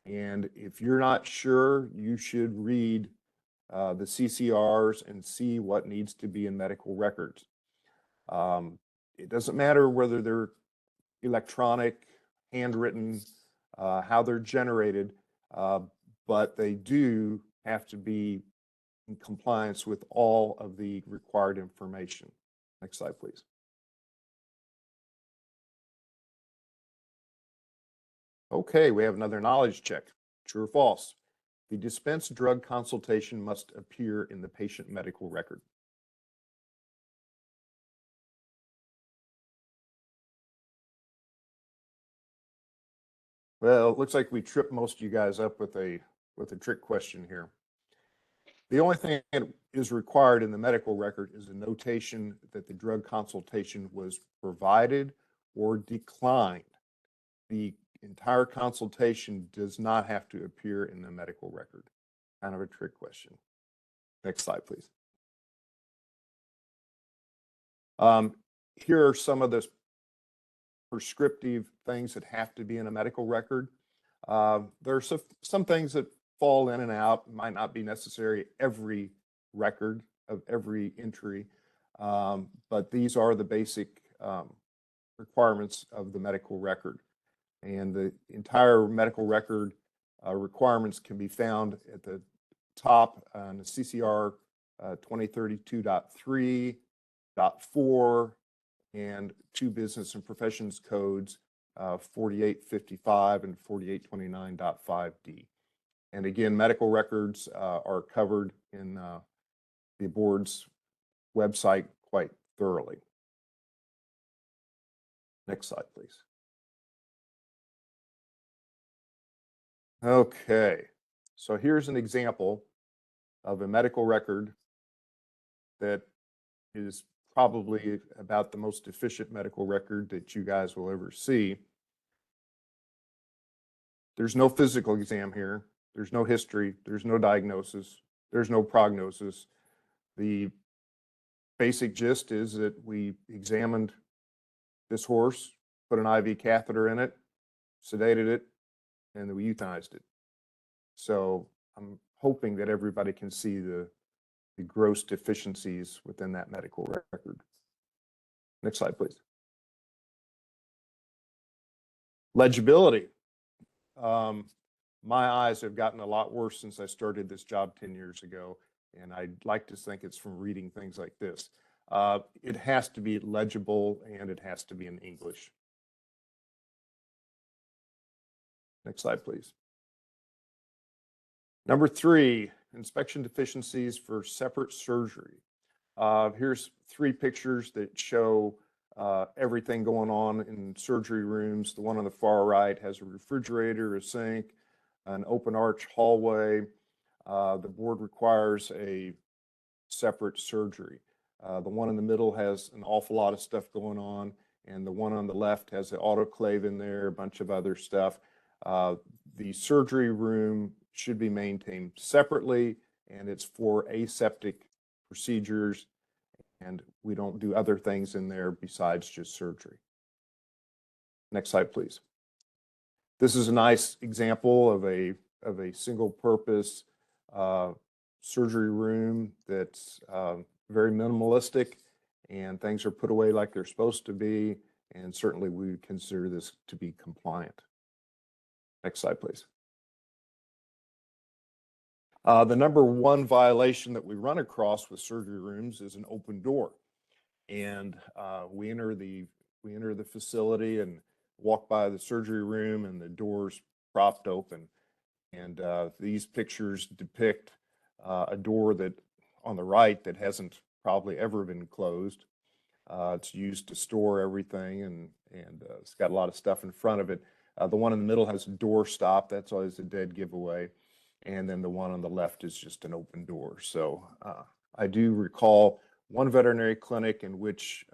And if you're not sure, you should read the CCRs and see what needs to be in medical records. It doesn't matter whether they're electronic, handwritten, how they're generated, but they do have to be in compliance with all of the required information. Next slide, please. Okay, we have another knowledge check. True or false? The dispensed drug consultation must appear in the patient medical record. Well, it looks like we tripped most of you guys up with a trick question here. The only thing that is required in the medical record is a notation that the drug consultation was provided or declined. The entire consultation does not have to appear in the medical record. Kind of a trick question. Next slide, please. Here are some of the prescriptive things that have to be in a medical record. There are some things that fall in and out, might not be necessary every record of every entry, but these are the basic requirements of the medical record. And the entire medical record requirements can be found at the top on the CCR 2032.3.4 and 2 Business and Professions Codes 4855 and 4829.5D. And again, medical records are covered in the board's website quite thoroughly. Next slide, please. Okay, so here's an example of a medical record that is probably about the most efficient medical record that you guys will ever see. There's no physical exam here. There's no history. There's no diagnosis. There's no prognosis. The basic gist is that we examined this horse, put an IV catheter in it, sedated it, and then we euthanized it. So I'm hoping that everybody can see the gross deficiencies within that medical record. Next slide, please. Legibility. My eyes have gotten a lot worse since I started this job 10 years ago, and I'd like to think it's from reading things like this. It has to be legible and it has to be in English. Next slide, please. Number 3, inspection deficiencies for separate surgery. Here's 3 pictures that show everything going on in surgery rooms. The one on the far right has a refrigerator, a sink, an open arch hallway. The board requires a separate surgery. The one in the middle has an awful lot of stuff going on, and the one on the left has an autoclave in there, a bunch of other stuff. The surgery room should be maintained separately, and it's for aseptic procedures, and we don't do other things in there besides just surgery. Next slide, please. This is a nice example of a single purpose surgery room that's very minimalistic, and things are put away like they're supposed to be, and certainly we would consider this to be compliant. Next slide, please. The number 1 violation that we run across with surgery rooms is an open door. And we enter the facility and walk by the surgery room, and the doors propped open. And these pictures depict a door that on the right that hasn't probably ever been closed. It's used to store everything, and it's got a lot of stuff in front of it. The one in the middle has a door stop. That's always a dead giveaway. And then the one on the left is just an open door. So I do recall one veterinary clinic in which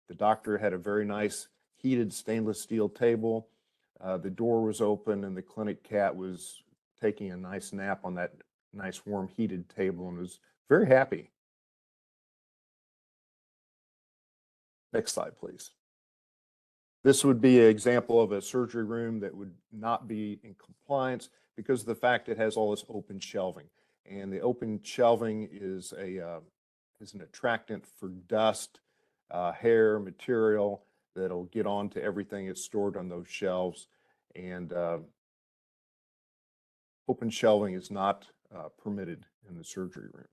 the doctor had a very nice heated stainless steel table. The door was open, and the clinic cat was taking a nice nap on that nice warm heated table and was very happy. Next slide, please. This would be an example of a surgery room that would not be in compliance because of the fact it has all this open shelving. And the open shelving is an attractant for dust, hair, material that'll get onto everything that's stored on those shelves. And open shelving is not permitted in the surgery room.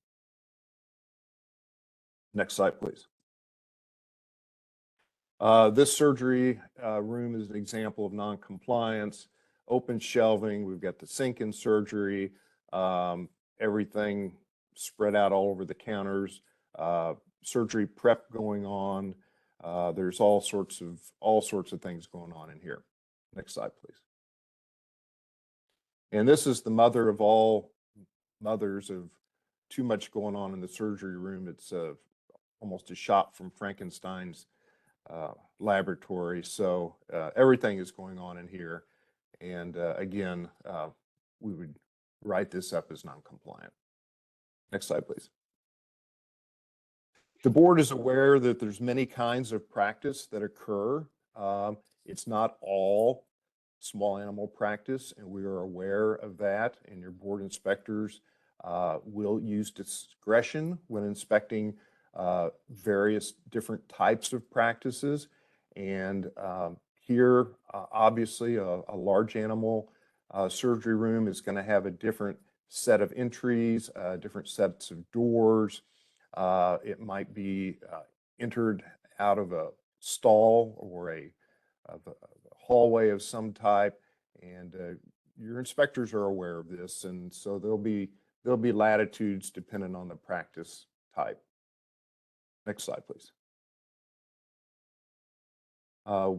Next slide, please. This surgery room is an example of non-compliance. Open shelving, we've got the sink in surgery, everything spread out all over the counters, surgery prep going on. There's all sorts of things going on in here. Next slide, please. And this is the mother of all mothers of too much going on in the surgery room. It's almost a shot from Frankenstein's laboratory. So everything is going on in here. And again, we would write this up as non-compliant. Next slide, please. The board is aware that there's many kinds of practice that occur. It's not all small animal practice, and we are aware of that. And your board inspectors will use discretion when inspecting various different types of practices. And here, obviously, a large animal surgery room is going to have a different set of entries, different sets of doors. It might be entered out of a stall or a hallway of some type, and your inspectors are aware of this, and so there'll be latitudes depending on the practice type. Next slide, please.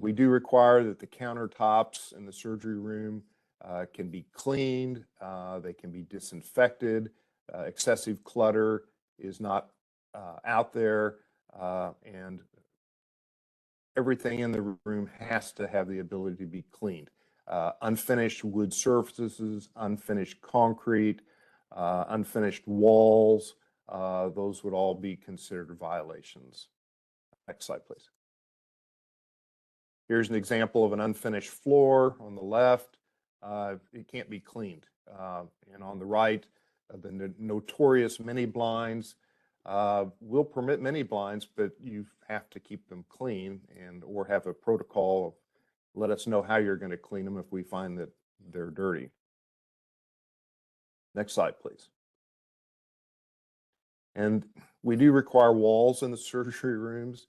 We do require that the countertops in the surgery room can be cleaned, they can be disinfected, excessive clutter is not out there, and everything in the room has to have the ability to be cleaned. Unfinished wood surfaces, unfinished concrete, unfinished walls, those would all be considered violations. Next slide, please. Here's an example of an unfinished floor on the left. It can't be cleaned. And on the right, the notorious mini blinds. We'll permit mini blinds, but you have to keep them clean or have a protocol of let us know how you're going to clean them if we find that they're dirty. Next slide, please. And we do require walls in the surgery rooms.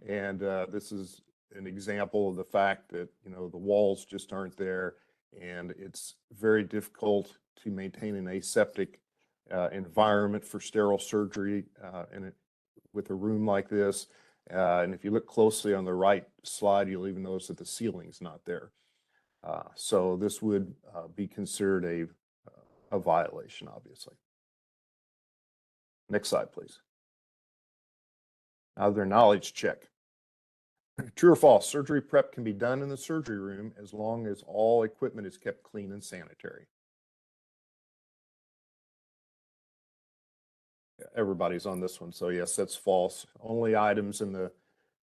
And this is an example of the fact that, the walls just aren't there, and it's very difficult to maintain an aseptic environment for sterile surgery with a room like this. And if you look closely on the right slide, you'll even notice that the ceiling's not there. So this would be considered a violation, obviously. Next slide, please. Now their knowledge check. True or false, surgery prep can be done in the surgery room as long as all equipment is kept clean and sanitary. Everybody's on this one, so yes, that's false. Only items in the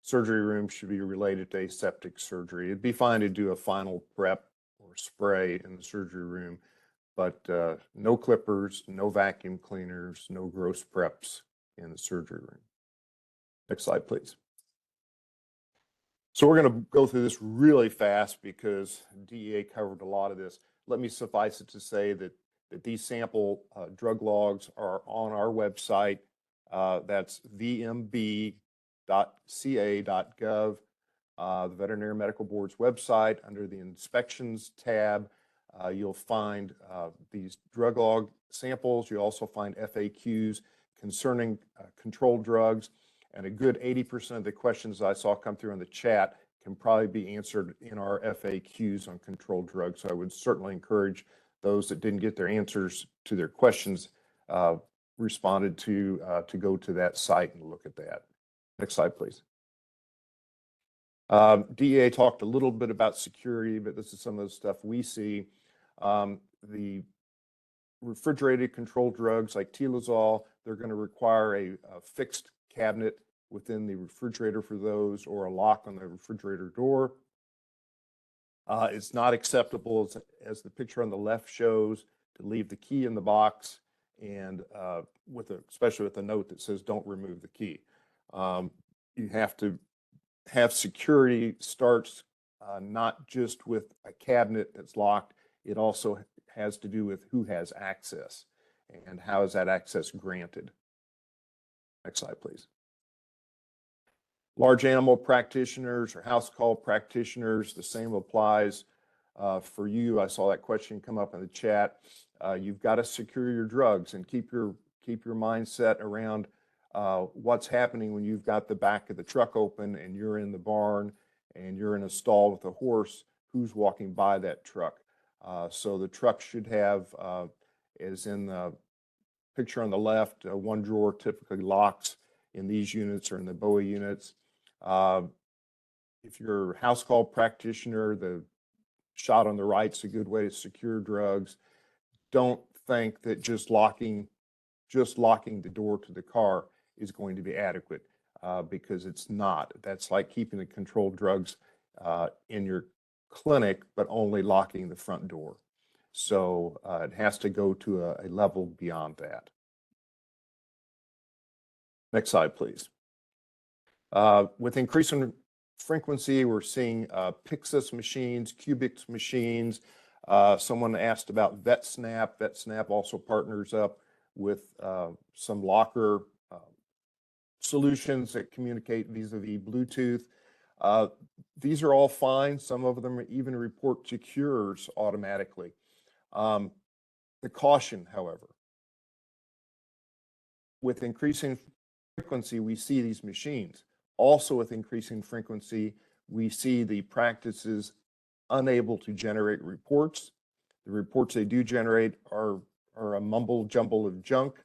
surgery room should be related to aseptic surgery. It'd be fine to do a final prep or spray in the surgery room, but no clippers, no vacuum cleaners, no gross preps in the surgery room. Next slide, please. So we're going to go through this really fast because DEA covered a lot of this. Let me suffice it to say that these sample drug logs are on our website. That's vmb.gov. veterinary.ca.gov, the Veterinary Medical Board's website. Under the Inspections tab, you'll find these drug log samples. You also find FAQs concerning controlled drugs, and a good 80% of the questions I saw come through in the chat can probably be answered in our FAQs on controlled drugs. So I would certainly encourage those that didn't get their answers to their questions responded to go to that site and look at that. Next slide, please. DEA talked a little bit about security, but this is some of the stuff we see. The refrigerated controlled drugs like Tilazol, they're going to require a fixed cabinet within the refrigerator for those, or a lock on the refrigerator door. It's not acceptable, as the picture on the left shows, to leave the key in the box, and especially with a note that says don't remove the key. You have to have security starts not just with a cabinet that's locked. It also has to do with who has access and how is that access granted. Next slide, please. Large animal practitioners or house call practitioners, the same applies for you. I saw that question come up in the chat. You've got to secure your drugs and keep your mindset around what's happening when you've got the back of the truck open and you're in the barn and you're in a stall with a horse. Who's walking by that truck? So the truck should have, as in the picture on the left, one drawer typically locks in these units or in the BOA units. If you're a house call practitioner, the shot on the right is a good way to secure drugs. Don't think that just locking the door to the car is going to be adequate, because it's not. That's like keeping the controlled drugs in your clinic, but only locking the front door. So it has to go to a level beyond that. Next slide, please. With increasing frequency, we're seeing Pyxis machines, Cubix machines. Someone asked about VetSnap. VetSnap also partners up with some locker solutions that communicate vis-a-vis Bluetooth. These are all fine. Some of them even report to cures automatically. The caution, however, with increasing frequency, we see these machines. Also with increasing frequency, we see the practices unable to generate reports. The reports they do generate are a mumble jumble of junk,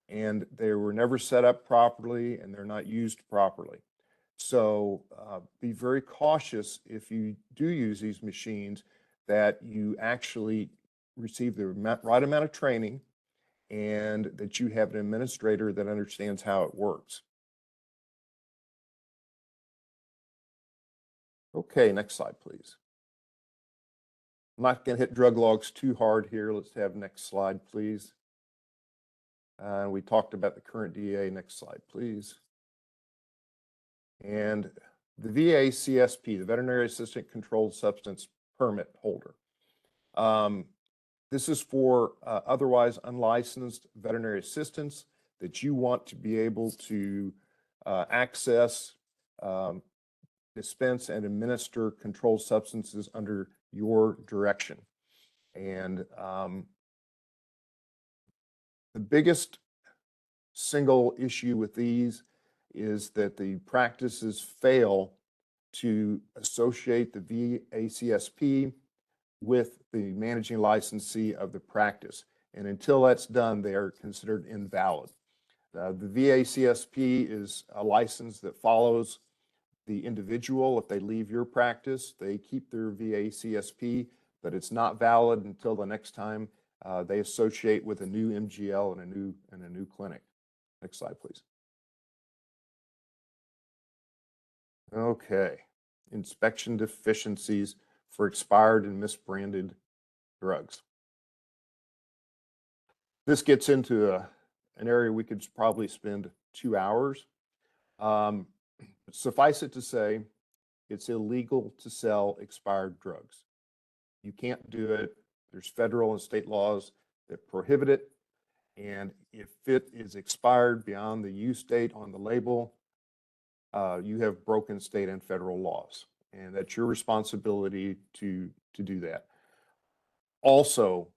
and they were never set up properly and they're not used properly. So be very cautious if you do use these machines, that you actually receive the right amount of training and that you have an administrator that understands how it works. Okay, next slide, please. I'm not going to hit drug logs too hard here. Let's have next slide, please. We talked about the current DEA. Next slide, please. And the VA CSP, the Veterinary Assistant Controlled Substance Permit holder. This is for otherwise unlicensed veterinary assistants that you want to be able to access, dispense, and administer controlled substances under your direction. And the biggest single issue with these is that the practices fail to associate the VACSP with the managing licensee of the practice. And until that's done, they are considered invalid. The VACSP is a license that follows the individual. If they leave your practice, they keep their VACSP, but it's not valid until the next time they associate with a new MGL and a new clinic. Next slide, please. Okay, inspection deficiencies for expired and misbranded drugs. This gets into an area we could probably spend 2 hours. Suffice it to say, it's illegal to sell expired drugs. You can't do it. There's federal and state laws that prohibit it. And if it is expired beyond the use date on the label, you have broken state and federal laws, and that's your responsibility to do that. Also,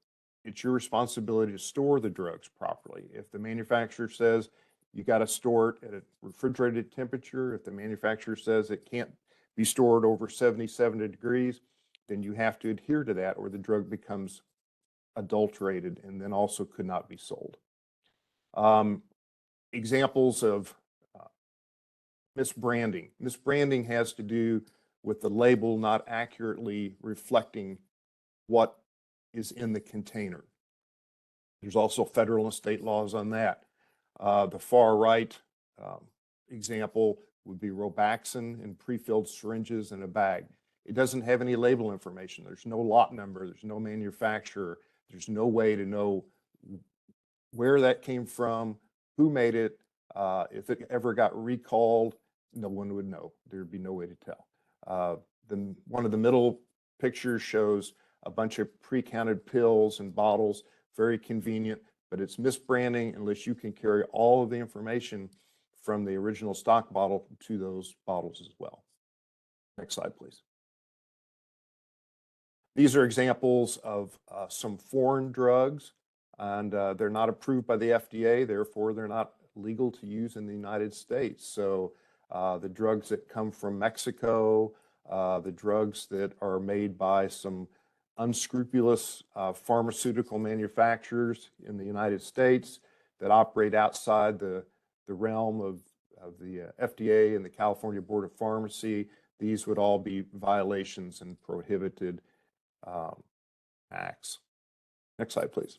it's your responsibility to store the drugs properly. If the manufacturer says you got to store it at a refrigerated temperature, if the manufacturer says it can't be stored over 77 degrees, then you have to adhere to that, or the drug becomes adulterated and then also could not be sold. Examples of misbranding. Misbranding has to do with the label not accurately reflecting what is in the container. There's also federal and state laws on that. The far right example would be Robaxin in pre-filled syringes in a bag. It doesn't have any label information. There's no lot number. There's no manufacturer. There's no way to know where that came from, who made it. If it ever got recalled, no one would know. There'd be no way to tell. One of the middle pictures shows a bunch of pre-counted pills and bottles, very convenient, but it's misbranding unless you can carry all of the information from the original stock bottle to those bottles as well. Next slide, please. These are examples of some foreign drugs, and they're not approved by the FDA, therefore they're not legal to use in the United States. So the drugs that come from Mexico, the drugs that are made by some unscrupulous pharmaceutical manufacturers in the United States that operate outside the realm of the FDA and the California Board of Pharmacy. These would all be violations and prohibited acts. Next slide, please.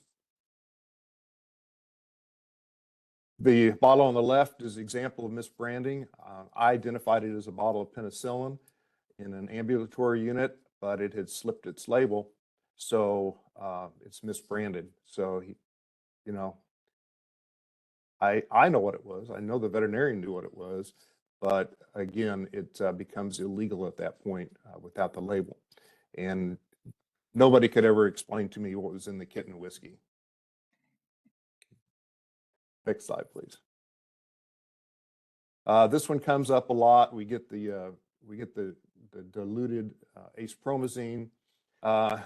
The bottle on the left is an example of misbranding. I identified it as a bottle of penicillin in an ambulatory unit, but it had slipped its label, so it's misbranded. So, you know, I know what it was. I know the veterinarian knew what it was, but again, it becomes illegal at that point without the label. And nobody could ever explain to me what was in the kitten whiskey. Next slide, please. This one comes up a lot. We get the diluted acepromazine. The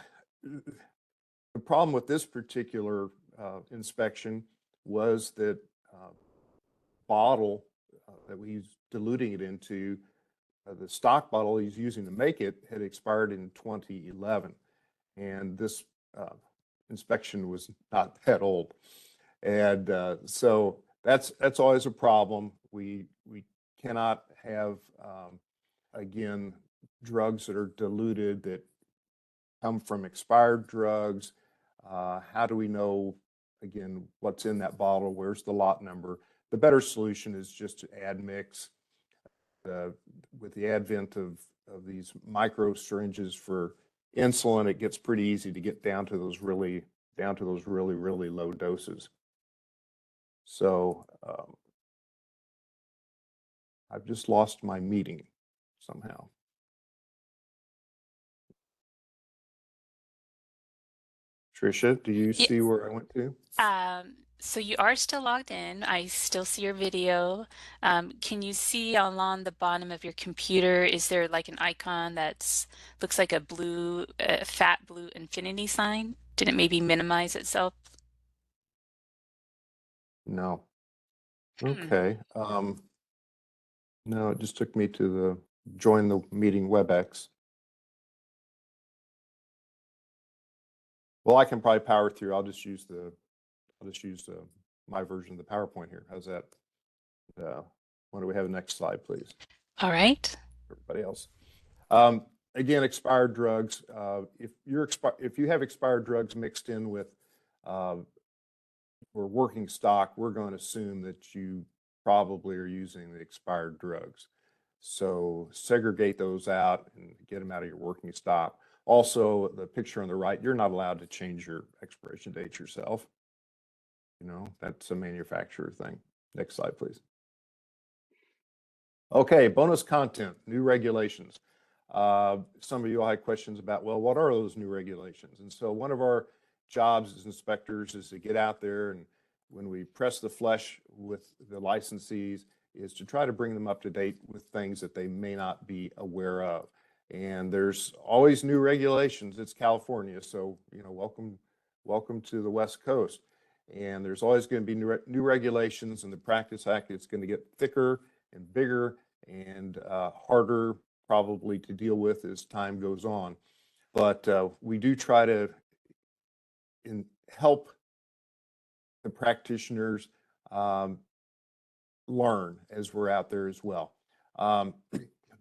problem with this particular inspection was that bottle that he's diluting it into, the stock bottle he's using to make it had expired in 2011, and this inspection was not that old, and so that's always a problem. We cannot have again drugs that are diluted that come from expired drugs. How do we know again what's in that bottle? Where's the lot number? The better solution is just to add mix. With the advent of these micro syringes for insulin, it gets pretty easy to get down to those really low doses. So I've just lost my meeting somehow. Tricia, do you see where I went to? So you are still logged in. I still see your video. Can you see along the bottom of your computer, is there like an icon that's looks like a blue, fat blue infinity sign? Did it maybe minimize itself? No. Okay. No, it just took me to the join the meeting WebEx. Well, I can probably power through. I'll just use my version of the PowerPoint here. How's that? Why do we have the next slide, please? All right. Everybody else. Again, expired drugs. If you have expired drugs mixed in with or working stock, we're going to assume that you probably are using the expired drugs. So segregate those out and get them out of your working stock. Also, the picture on the right, you're not allowed to change your expiration date yourself. You know, that's a manufacturer thing. Next slide, please. Okay, bonus content, new regulations. Some of you all had questions about, well, what are those new regulations? And so one of our jobs as inspectors is to get out there, and when we press the flesh with the licensees, is to try to bring them up to date with things that they may not be aware of. And there's always new regulations. It's California, so welcome to the West Coast. And there's always going to be new regulations, and the Practice Act is going to get thicker and bigger and harder probably to deal with as time goes on. But we do try to help the practitioners learn as we're out there as well.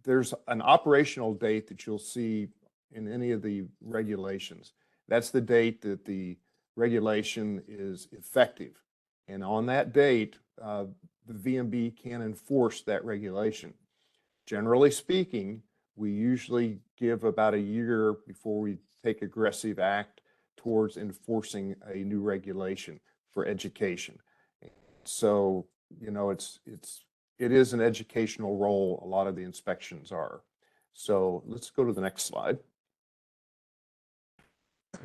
There's an operational date that you'll see in any of the regulations. That's the date that the regulation is effective. And on that date, the VMB can enforce that regulation. Generally speaking, we usually give about a year before we take aggressive act towards enforcing a new regulation for education. So, it is an educational role. A lot of the inspections are. So let's go to the next slide.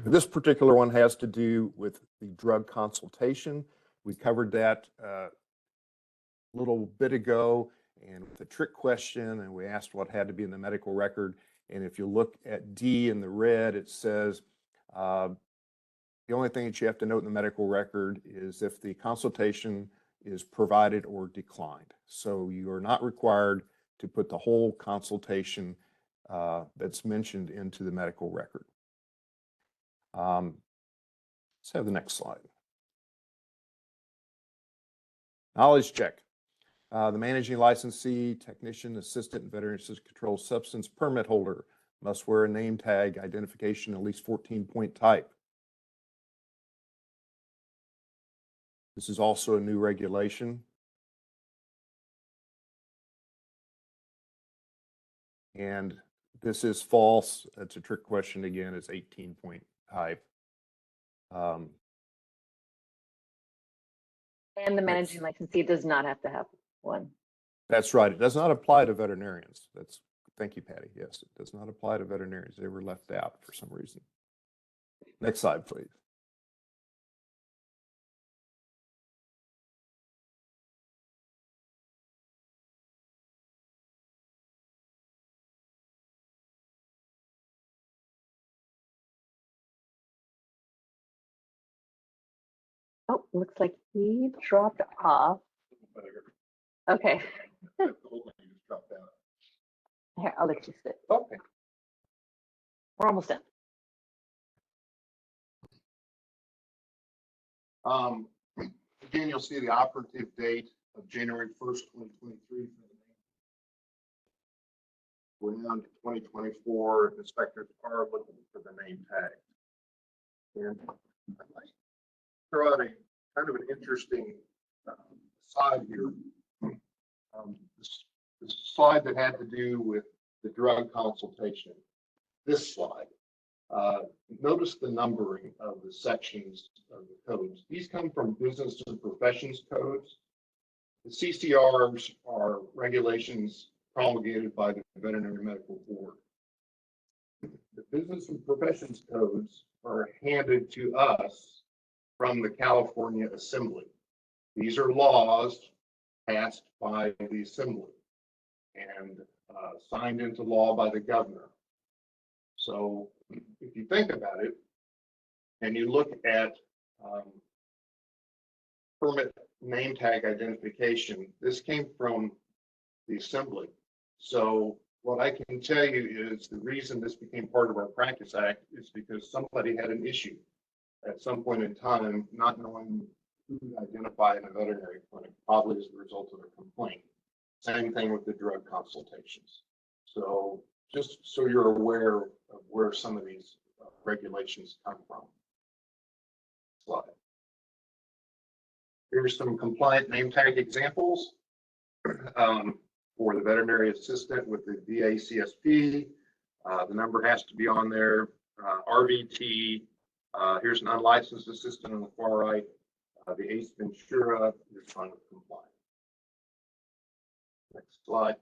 This particular one has to do with the drug consultation. We covered that a little bit ago, and with a trick question, and we asked what had to be in the medical record. And if you look at D in the red, it says the only thing that you have to note in the medical record is if the consultation is provided or declined. So you are not required to put the whole consultation that's mentioned into the medical record. Let's have the next slide. Knowledge check. The managing licensee, technician, assistant, and veterinary controlled substance permit holder must wear a name tag identification at least 14-point type. This is also a new regulation. And this is false. It's a trick question again. It's 18-point type. And the managing licensee does not have to have one. That's right. It does not apply to veterinarians. Thank you, Patty. Yes, it does not apply to veterinarians. They were left out for some reason. Next slide, please. Oh, looks like he dropped off. Okay. Here, I'll let you sit. Okay. We're almost done. Again, you'll see the operative date of January 1st, 2023. We're now into 2024. Inspectors are looking for the name tag. And I'd like to throw out a kind of an interesting side here. This slide that had to do with the drug consultation. This slide. Notice the numbering of the sections of the codes. These come from business and professions codes. The CCRs are regulations promulgated by the Veterinary Medical Board. The business and professions codes are handed to us from the California Assembly. These are laws passed by the Assembly and signed into law by the governor. So if you think about it, and you look at permit name tag identification, this came from the Assembly. So what I can tell you is the reason this became part of our Practice Act is because somebody had an issue at some point in time, not knowing who to identify in a veterinary clinic, probably as a result of a complaint. Same thing with the drug consultations. So just so you're aware of where some of these regulations come from. Slide. Here's some compliant name tag examples for the veterinary assistant with the VACSP. The number has to be on there. RVT. Here's an unlicensed assistant on the far right. The ACE Ventura is trying to comply. Next slide.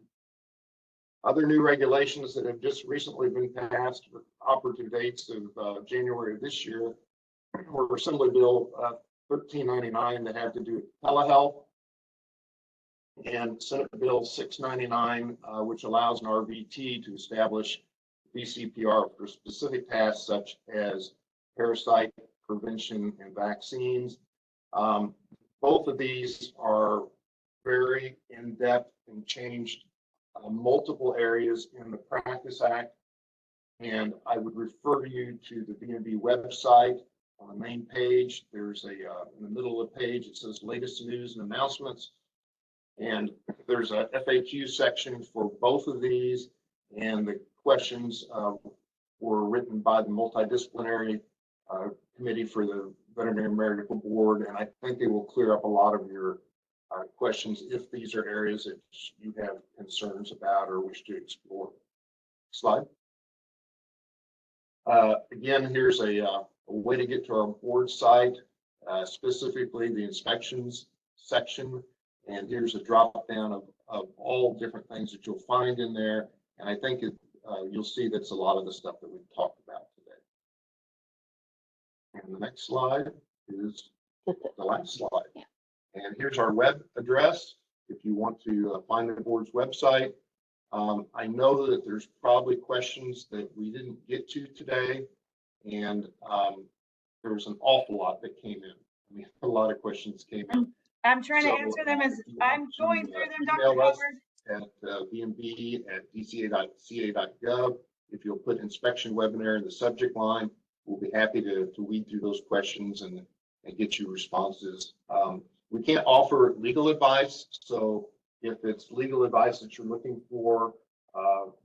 Other new regulations that have just recently been passed with operative dates of January of this year were Assembly Bill 1399 that had to do with telehealth. and Senate Bill 699, which allows an RVT to establish VCPR for specific tasks such as parasite prevention and vaccines. Both of these are very in-depth and changed multiple areas in the Practice Act. And I would refer you to the VMB website. On the main page, there's in the middle of the page, it says latest news and announcements. And there's a FAQ section for both of these. And the questions were written by the multidisciplinary committee for the Veterinary Medical Board. And I think they will clear up a lot of your questions if these are areas that you have concerns about or wish to explore. Slide. Again, here's a way to get to our board site, specifically the inspections section. And here's a drop down of all different things that you'll find in there. And I think you'll see that's a lot of the stuff that we've talked about today. And the next slide is the last slide. Yeah. And here's our web address if you want to find the board's website. I know that there's probably questions that we didn't get to today, and there was an awful lot that came in. I mean, a lot of questions came in. I'm trying to answer them as I'm going through them, Dr. Howard. At vmb@dca.ca.gov. If you'll put inspection webinar in the subject line, we'll be happy to weed through those questions and get you responses. We can't offer legal advice, so if it's legal advice that you're looking for,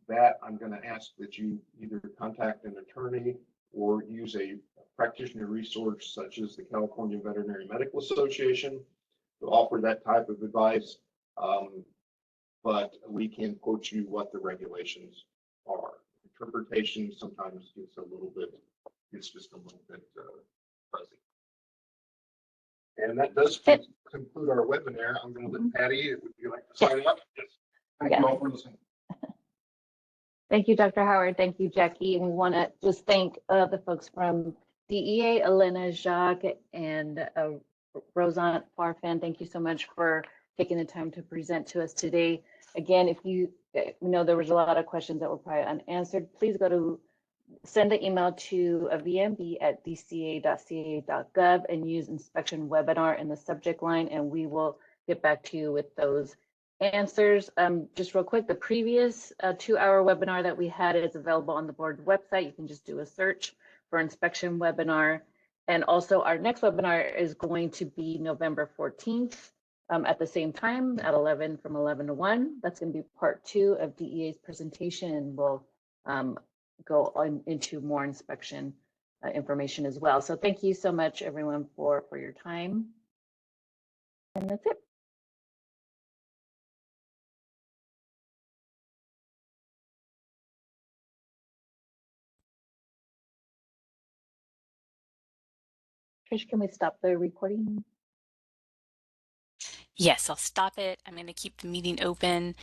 that I'm going to ask that you either contact an attorney or use a practitioner resource such as the California Veterinary Medical Association to offer that type of advice. But we can quote you what the regulations are. Interpretation sometimes gets a little bit, it's just a little bit fuzzy. And that does conclude our webinar. I'm going to let Patty, would you like to sign up? Yes. Thank you all for listening. Thank you, Dr. Howard. Thank you, Jackie. And we want to just thank the folks from DEA, Elena, Jacques, and Rosant Farfan. Thank you so much for taking the time to present to us today. Again, if you know there was a lot of questions that were probably unanswered, please send the email to vmb@dca.ca.gov and use inspection webinar in the subject line, and we will get back to you with those answers. Just real quick, the previous 2-hour webinar that we had is available on the board website. You can just do a search for inspection webinar. And also our next webinar is going to be November 14th at the same time at 11 from 11 to 1. That's going to be part 2 of DEA's presentation, and we'll go on into more inspection information as well. So thank you so much, everyone, for your time. And that's it. Trish, can we stop the recording? Yes, I'll stop it. I'm going to keep the meeting open.